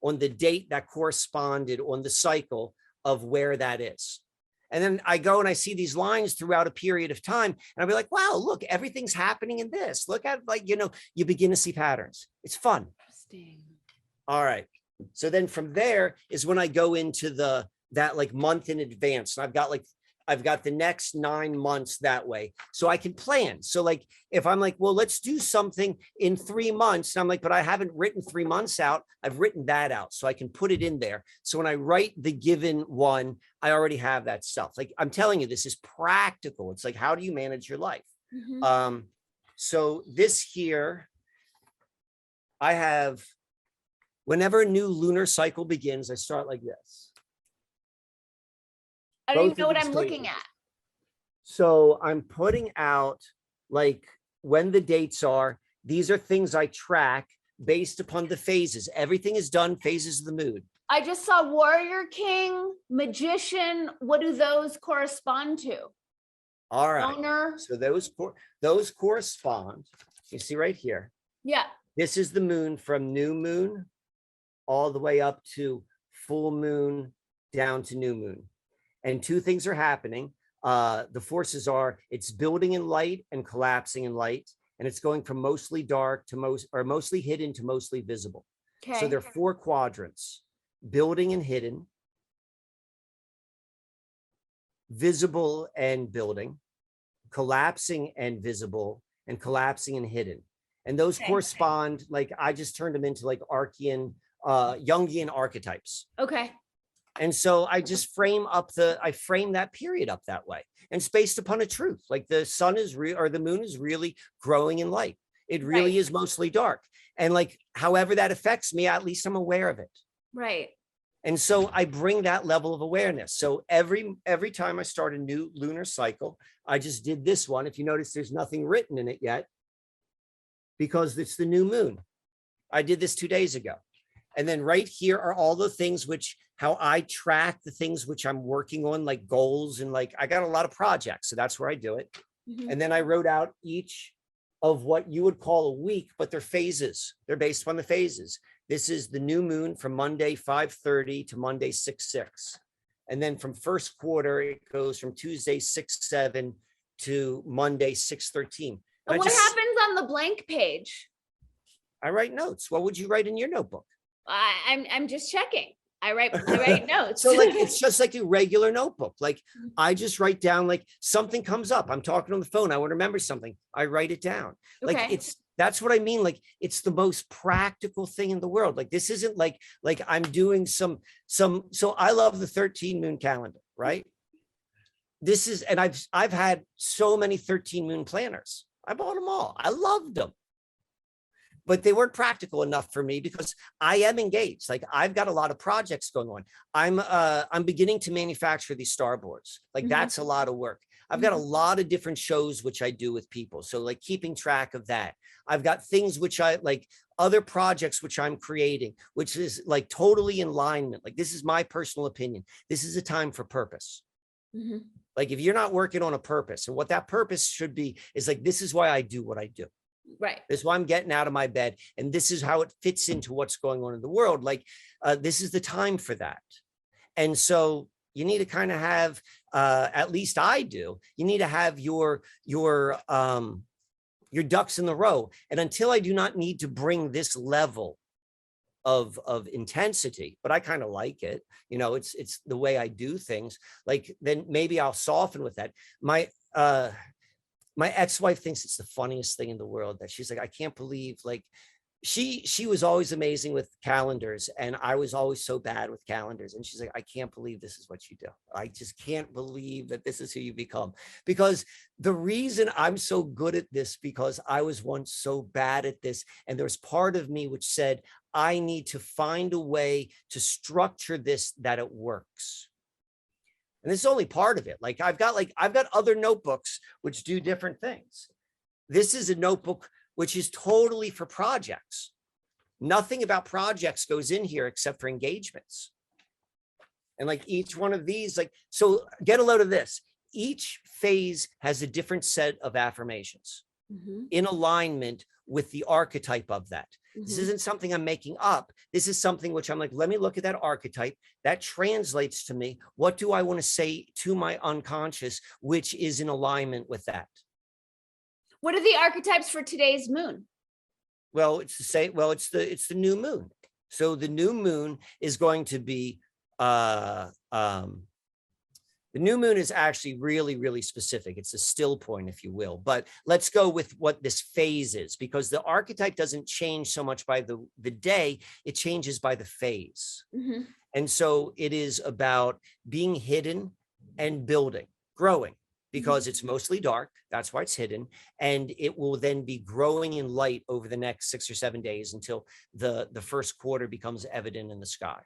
on the date that corresponded on the cycle of where that is. And then I go and I see these lines throughout a period of time. And I'll be like, wow, look, everything's happening in this. Look at, like, you know, you begin to see patterns. It's fun. Interesting. All right. So then from there is when I go into that like month in advance. And I've got the next 9 months that way. So I can plan. So like, if I'm like, well, let's do something in 3 months. And I'm like, but I haven't written 3 months out. I've written that out. So I can put it in there. So when I write the given one, I already have that stuff. Like, I'm telling you, this is practical. It's like, how do you manage your life? So this here, I have, whenever a new lunar cycle begins, I start like this. I don't even know what I'm looking at. So I'm putting out like when the dates are. These are things I track based upon the phases. Everything is done phases of the moon. I just saw Warrior King, Magician. What do those correspond to? All right. Owner. So those correspond. You see right here. Yeah. This is the moon from new moon all the way up to full moon down to new moon. And two things are happening. The forces are it's building in light and collapsing in light. And it's going from mostly dark to mostly hidden to mostly visible. Okay. So there are 4 quadrants: building and hidden, visible and building, collapsing and visible, and collapsing and hidden. And those correspond, like I just turned them into like Archean, Jungian archetypes. Okay. And so I just frame that period up that way. And it's based upon a truth. Like the sun is real, or the moon is really growing in light. It really is mostly dark. And like, however that affects me, at least I'm aware of it. Right. And so I bring that level of awareness. So every time I start a new lunar cycle, I just did this one. If you notice, there's nothing written in it yet because it's the new moon. I did this 2 days ago. And then right here are all the things how I track the things which I'm working on, like goals, and like I got a lot of projects. So that's where I do it. Mhm. And then I wrote out each of what you would call a week, but they're phases. They're based on the phases. This is the new moon from Monday 5:30 to Monday 6:6. And then from first quarter, it goes from Tuesday 6:7 to Monday 6:13. And what happens on the blank page? I write notes. What would you write in your notebook? I'm just checking. I write notes. So like, it's just like a regular notebook. Like I just write down, like something comes up. I'm talking on the phone. I want to remember something. I write it down. Like that's what I mean. Like it's the most practical thing in the world. Like this isn't like I'm doing so I love the 13 moon calendar, right? This is, and I've had so many 13 moon planners. I bought them all. I loved them. But they weren't practical enough for me because I am engaged. Like I've got a lot of projects going on. I'm beginning to manufacture these starboards. Like that's a lot of work. I've got a lot of different shows which I do with people. So like keeping track of that. I've got things which I like, other projects which I'm creating, which is like totally in alignment. Like this is my personal opinion. This is a time for purpose. Like if you're not working on a purpose, and what that purpose should be is like, this is why I do what I do. Right. This is why I'm getting out of my bed. And this is how it fits into what's going on in the world. Like this is the time for that. And so you need to kind of have, at least I do, you need to have your ducks in the row. And until I do not need to bring this level of intensity, but I kind of like it, you know, it's the way I do things, like, then maybe I'll soften with that. My ex-wife thinks it's the funniest thing in the world, that she's like, I can't believe, like, she was always amazing with calendars, and I was always so bad with calendars. And she's like, I can't believe this is what you do. I just can't believe that this is who you become. Because the reason I'm so good at this, because I was once so bad at this. And there's part of me which said, I need to find a way to structure this, that it works. And this is only part of it. Like I've got other notebooks which do different things. This is a notebook which is totally for projects. Nothing about projects goes in here except for engagements. And like each one of these, like, so get a load of this. Each phase has a different set of affirmations in alignment with the archetype of that. This isn't something I'm making up. This is something which I'm like, let me look at that archetype. That translates to me. What do I want to say to my unconscious, which is in alignment with that? What are the archetypes for today's moon? Well, it's the same. Well, it's the new moon. So the new moon is going to be, the new moon is actually really, really specific. It's a still point, if you will. But let's go with what this phase is, because the archetype doesn't change so much by the day, it changes by the phase. And so it is about being hidden and building, growing, because it's mostly dark. That's why it's hidden. And it will then be growing in light over the next 6 or 7 days until the first quarter becomes evident in the sky.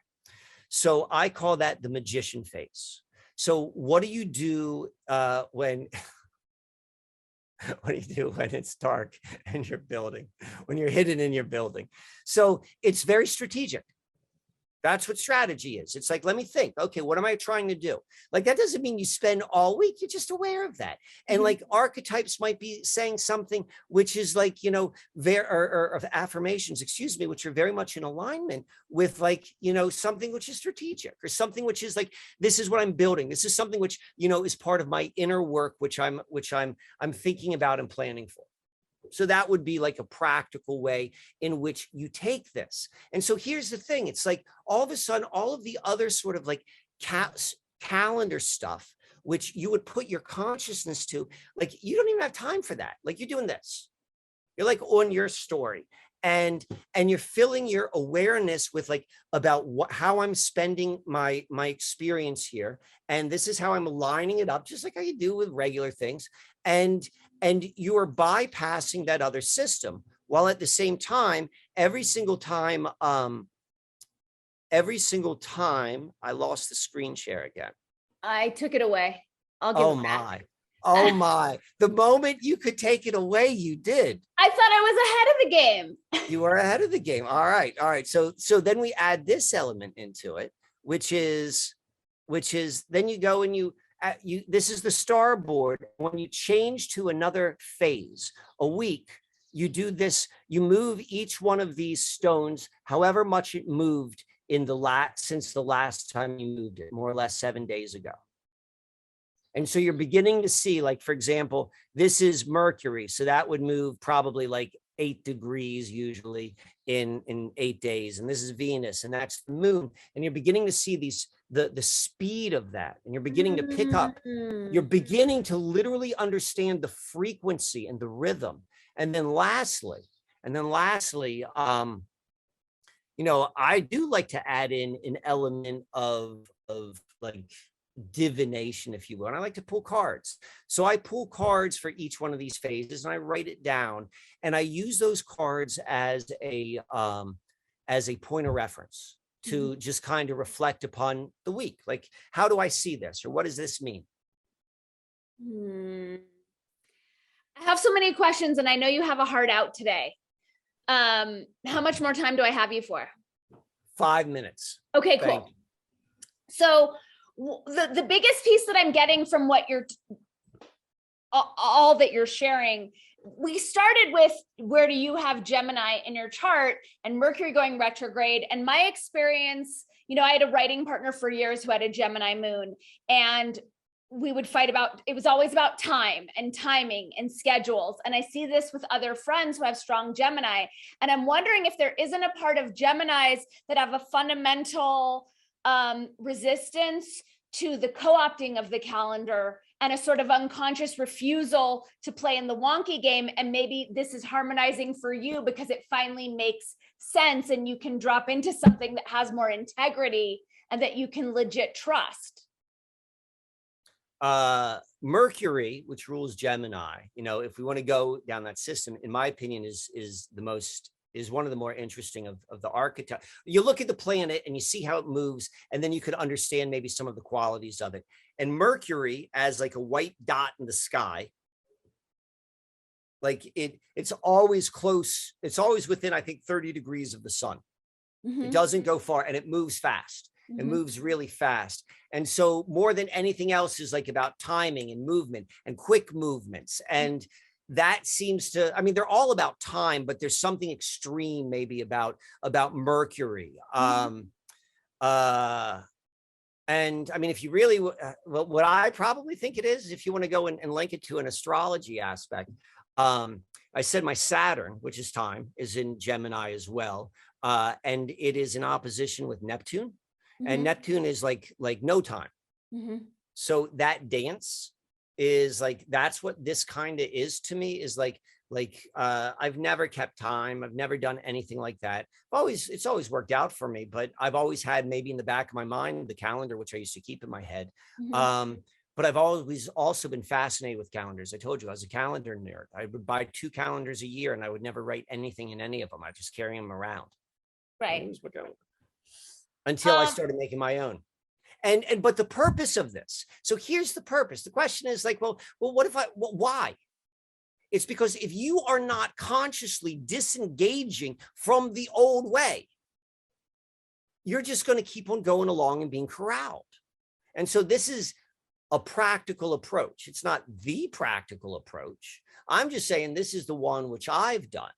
So I call that the magician phase. So what do you do when it's dark and you're building, when you're hidden in your building? So it's very strategic. That's what strategy is. It's like, let me think, okay, what am I trying to do? Like, that doesn't mean you spend all week. You're just aware of that. And like archetypes might be saying something, which is like, you know, or affirmations, excuse me, which are very much in alignment with like, you know, something which is strategic, or something which is like, this is what I'm building. This is something which, you know, is part of my inner work, which I'm thinking about and planning for. So that would be like a practical way in which you take this. And so here's the thing. It's like all of a sudden, all of the other sort of like calendar stuff, which you would put your consciousness to, like, you don't even have time for that. Like, you're doing this. You're like on your story, and you're filling your awareness with like about how I'm spending my experience here. And this is how I'm aligning it up, just like how you do with regular things. And you are bypassing that other system, while at the same time, every single time I lost the screen share again. I took it away. I'll give it back. Oh my. The moment you could take it away, you did. I thought I was ahead of the game. You were ahead of the game. All right. So then we add this element into it, which is then you go and this is the star board. When you change to another phase a week, you do this, you move each one of these stones, however much it moved since the last time you moved it, more or less 7 days ago. And so you're beginning to see, like, for example, this is Mercury. So that would move probably like 8 degrees usually in 8 days. And this is Venus, and that's the moon. And you're beginning to see the speed of that. And you're beginning to pick up, you're beginning to literally understand the frequency and the rhythm. And then lastly, you know, I do like to add in an element of like divination, if you will. And I like to pull cards. So I pull cards for each one of these phases, and I write it down, and I use those cards as a point of reference to just kind of reflect upon the week. Like, how do I see this, or what does this mean? I have so many questions, and I know you have a heart out today. How much more time do I have you for? 5 minutes. Okay, cool. So the biggest piece that I'm getting from what you're all that you're sharing, we started with, where do you have Gemini in your chart and Mercury going retrograde? And my experience, you know, I had a writing partner for years who had a Gemini moon, and we would fight about, it was always about time and timing and schedules. And I see this with other friends who have strong Gemini. And I'm wondering if there isn't a part of Geminis that have a fundamental resistance to the co-opting of the calendar, and a sort of unconscious refusal to play in the wonky game. And maybe this is harmonizing for you because it finally makes sense, and you can drop into something that has more integrity and that you can legit trust. Mercury, which rules Gemini, you know, if we want to go down that system, in my opinion, is one of the more interesting of the archetype. You look at the planet and you see how it moves, and then you could understand maybe some of the qualities of it. And Mercury, as like a white dot in the sky, like it's always close. It's always within, I think, 30 degrees of the sun. It doesn't go far, and it moves fast. It moves really fast. And so more than anything else is like about timing and movement and quick movements. And that seems to, I mean, they're all about time, but there's something extreme maybe about Mercury. And I mean, if you really, what I probably think it is, if you want to go and link it to an astrology aspect, I said my Saturn, which is time, is in Gemini as well. And it is in opposition with Neptune. And Neptune is like no time. So that dance is like, that's what this kind of is to me, is like I've never kept time. I've never done anything like that. It's always worked out for me, but I've always had maybe in the back of my mind the calendar, which I used to keep in my head. But I've always also been fascinated with calendars. I told you I was a calendar nerd. I would buy 2 calendars a year, and I would never write anything in any of them. I just carry them around. Right. Until I started making my own. But the purpose of this, so here's the purpose. The question is like, well, what if why? It's because if you are not consciously disengaging from the old way, you're just going to keep on going along and being corralled. And so this is a practical approach. It's not the practical approach. I'm just saying this is the one which I've done.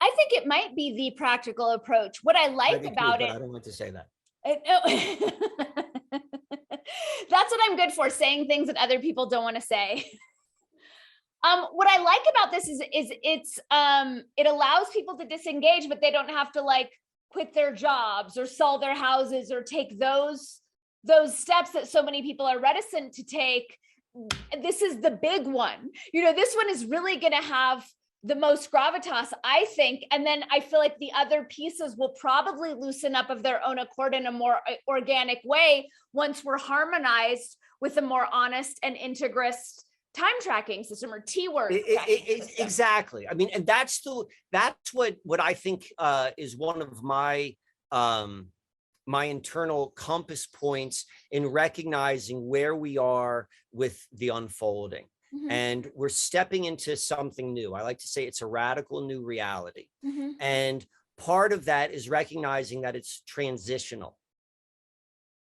I think it might be the practical approach. What I like about it, I don't want to say that. That's what I'm good for, saying things that other people don't want to say. What I like about this is it allows people to disengage, but they don't have to like quit their jobs or sell their houses or take those steps that so many people are reticent to take. This is the big one. This one is really going to have the most gravitas, I think. And then I feel like the other pieces will probably loosen up of their own accord in a more organic way once we're harmonized with a more honest and integrist time tracking system or T-word. Exactly. I mean, and that's what I think is one of my my internal compass points in recognizing where we are with the unfolding. Mm-hmm. And we're stepping into something new. I like to say it's a radical new reality. Mm-hmm. And part of that is recognizing that it's transitional.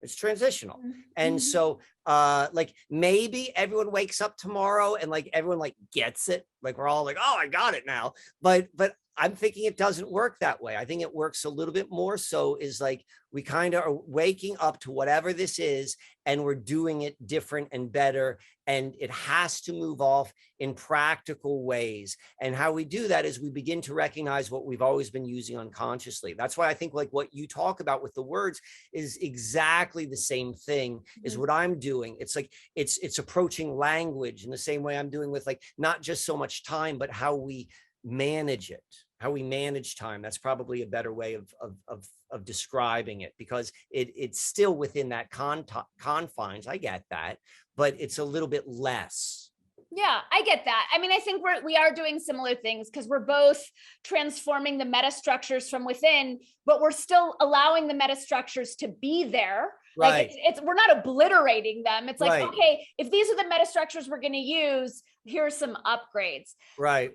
It's transitional. Mm-hmm. And so like maybe everyone wakes up tomorrow and like everyone like gets it. Like we're all like, oh, I got it now. But I'm thinking it doesn't work that way. I think it works a little bit more so is like we kind of are waking up to whatever this is and we're doing it different and better. And it has to move off in practical ways. And how we do that is we begin to recognize what we've always been using unconsciously. That's why I think like what you talk about with the words is exactly the same thing is what I'm doing. It's like it's approaching language in the same way I'm doing with like not just so much time, but how we manage it, how we manage time. That's probably a better way of describing it, because it's still within that confines. I get that, but it's a little bit less. Yeah, I get that. I mean, I think we are doing similar things because we're both transforming the metastructures from within, but we're still allowing the metastructures to be there. Right. Like we're not obliterating them. It's like, right. Okay, if these are the metastructures we're going to use, here's some upgrades. Right.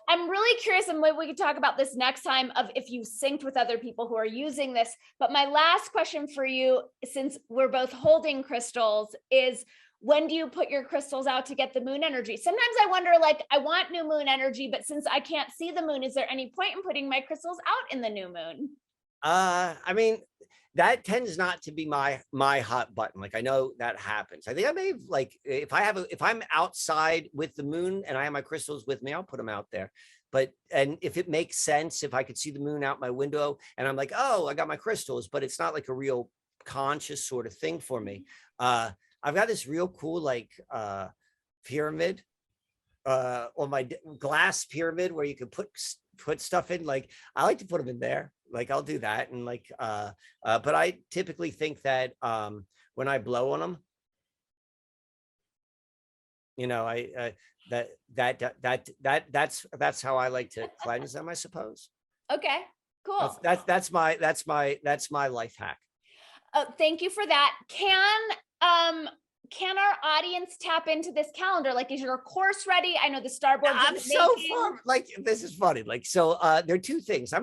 I'm really curious, and maybe we could talk about this next time, of if you synced with other people who are using this. But my last question for you, since we're both holding crystals, is when do you put your crystals out to get the moon energy? Sometimes I wonder, like, I want new moon energy, but since I can't see the moon, is there any point in putting my crystals out in the new moon? I mean, that tends not to be my hot button. Like I know that happens. I think I may have, like, if I'm outside with the moon and I have my crystals with me, I'll put them out there. And if it makes sense, if I could see the moon out my window and I'm like, oh, I got my crystals, but it's not like a real conscious sort of thing for me. I've got this real cool, like, pyramid on my glass pyramid where you can put stuff in. Like I like to put them in there. Like I'll do that. And like, but I typically think that when I blow on them, that's how I like to cleanse them, I suppose. Okay, cool. That's my life hack. Thank you for that. Can our audience tap into this calendar? Like, is your course ready? I know the starboard. I'm so far, like, this is funny. Like, so there are two things.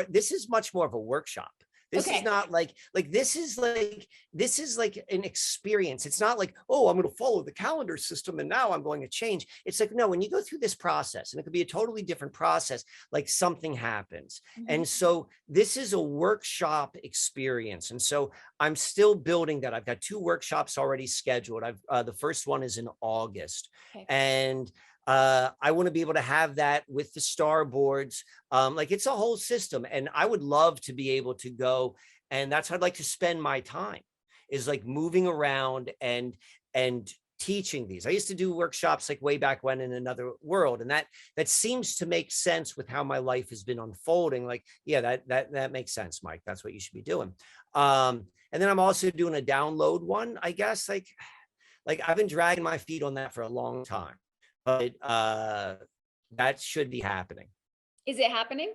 This is much more of a workshop. This is not like this is like an experience. It's not like, oh, I'm going to follow the calendar system and now I'm going to change. It's like, no, when you go through this process, and it could be a totally different process, like something happens. Mm-hmm. And so this is a workshop experience. And so I'm still building that. I've got 2 workshops already scheduled. The first one is in August. Okay. And I want to be able to have that with the starboards. Like it's a whole system, and I would love to be able to go, and that's how I'd like to spend my time, is like moving around and teaching these. I used to do workshops like way back when in another world, and that seems to make sense with how my life has been unfolding. Like, yeah, that makes sense, Mike. That's what you should be doing. And then I'm also doing a download one, I guess. Like I've been dragging my feet on that for a long time. But that should be happening. Is it happening?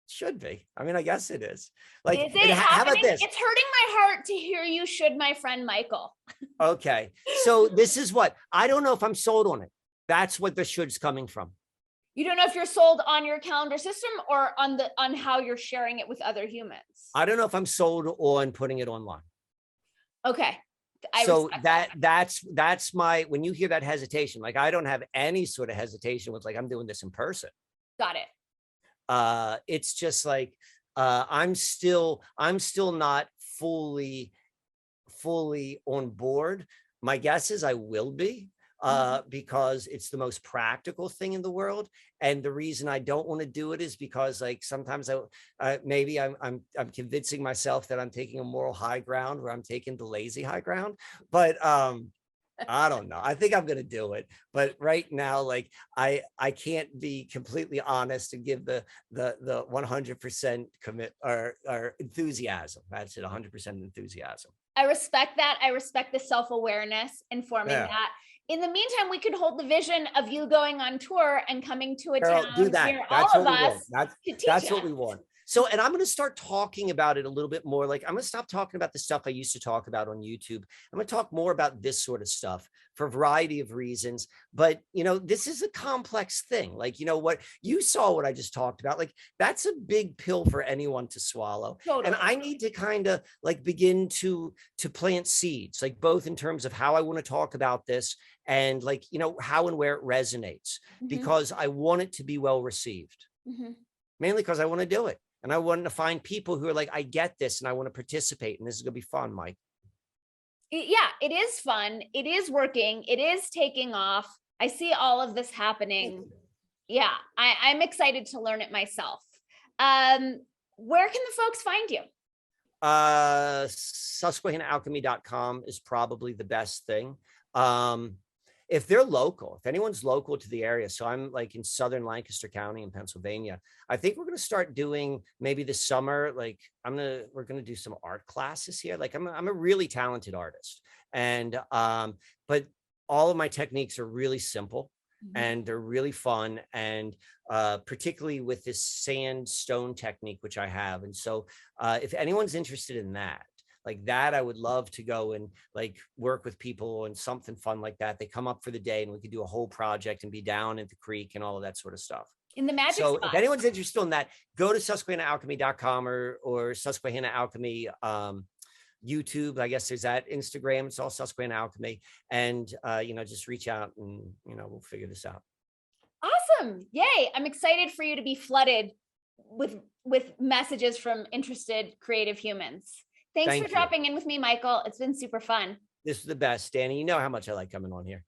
Should be. I mean, I guess it is. Like, is it how about this? It's hurting my heart to hear you should my friend Michael. Okay. So this is what, I don't know if I'm sold on it. That's what the should's coming from. You don't know if you're sold on your calendar system or on how you're sharing it with other humans. I don't know if I'm sold on putting it online. Okay. So that's my, when you hear that hesitation, like I don't have any sort of hesitation with like, I'm doing this in person. Got it. It's just like, I'm still not fully on board. My guess is I will be, because it's the most practical thing in the world. And the reason I don't want to do it is because like sometimes maybe I'm convincing myself that I'm taking a moral high ground where I'm taking the lazy high ground. But I don't know. I think I'm going to do it. But right now, like I can't be completely honest and give the 100% commit or enthusiasm. That's it. 100% enthusiasm. I respect that. I respect the self-awareness informing that. In the meantime, we could hold the vision of you going on tour and coming to a town Do that. near That's all what of we us. want. That's what we want. So, and I'm going to start talking about it a little bit more. Like I'm going to stop talking about the stuff I used to talk about on YouTube. I'm going to talk more about this sort of stuff for a variety of reasons. But, you know, this is a complex thing. Like, you know, what you saw, what I just talked about, like that's a big pill for anyone to swallow. Totally. And I need to kind of like begin to plant seeds, like both in terms of how I want to talk about this and like, you know, how and where it resonates, because I want it to be well received, mainly because I want to do it. And I want to find people who are like, I get this and I want to participate. And this is going to be fun, Mike. Yeah, it is fun. It is working. It is taking off. I see all of this happening. Yeah, I'm excited to learn it myself. Where can the folks find you? SusquehannaAlchemy.com is probably the best thing. If they're local, if anyone's local to the area, so I'm like in southern Lancaster County in Pennsylvania, I think we're going to start doing maybe this summer, like we're going to do some art classes here. Like I'm a really talented artist, and but all of my techniques are really simple and they're really fun, and particularly with this sandstone technique, which I have. And so if anyone's interested in that, like that, I would love to go and like work with people and something fun like that. They come up for the day and we could do a whole project and be down at the creek and all of that sort of stuff. In the magic So spot. if anyone's interested in that, go to SusquehannaAlchemy.com or Susquehanna Alchemy YouTube. I guess there's that. Instagram, it's all Susquehanna Alchemy. And you know, just reach out and you know, we'll figure this out. Awesome. Yay. I'm excited for you to be flooded with messages from interested creative humans. Thanks for dropping in with me, Michael. It's been super fun. This is the best, Danny. You know how much I like coming on here.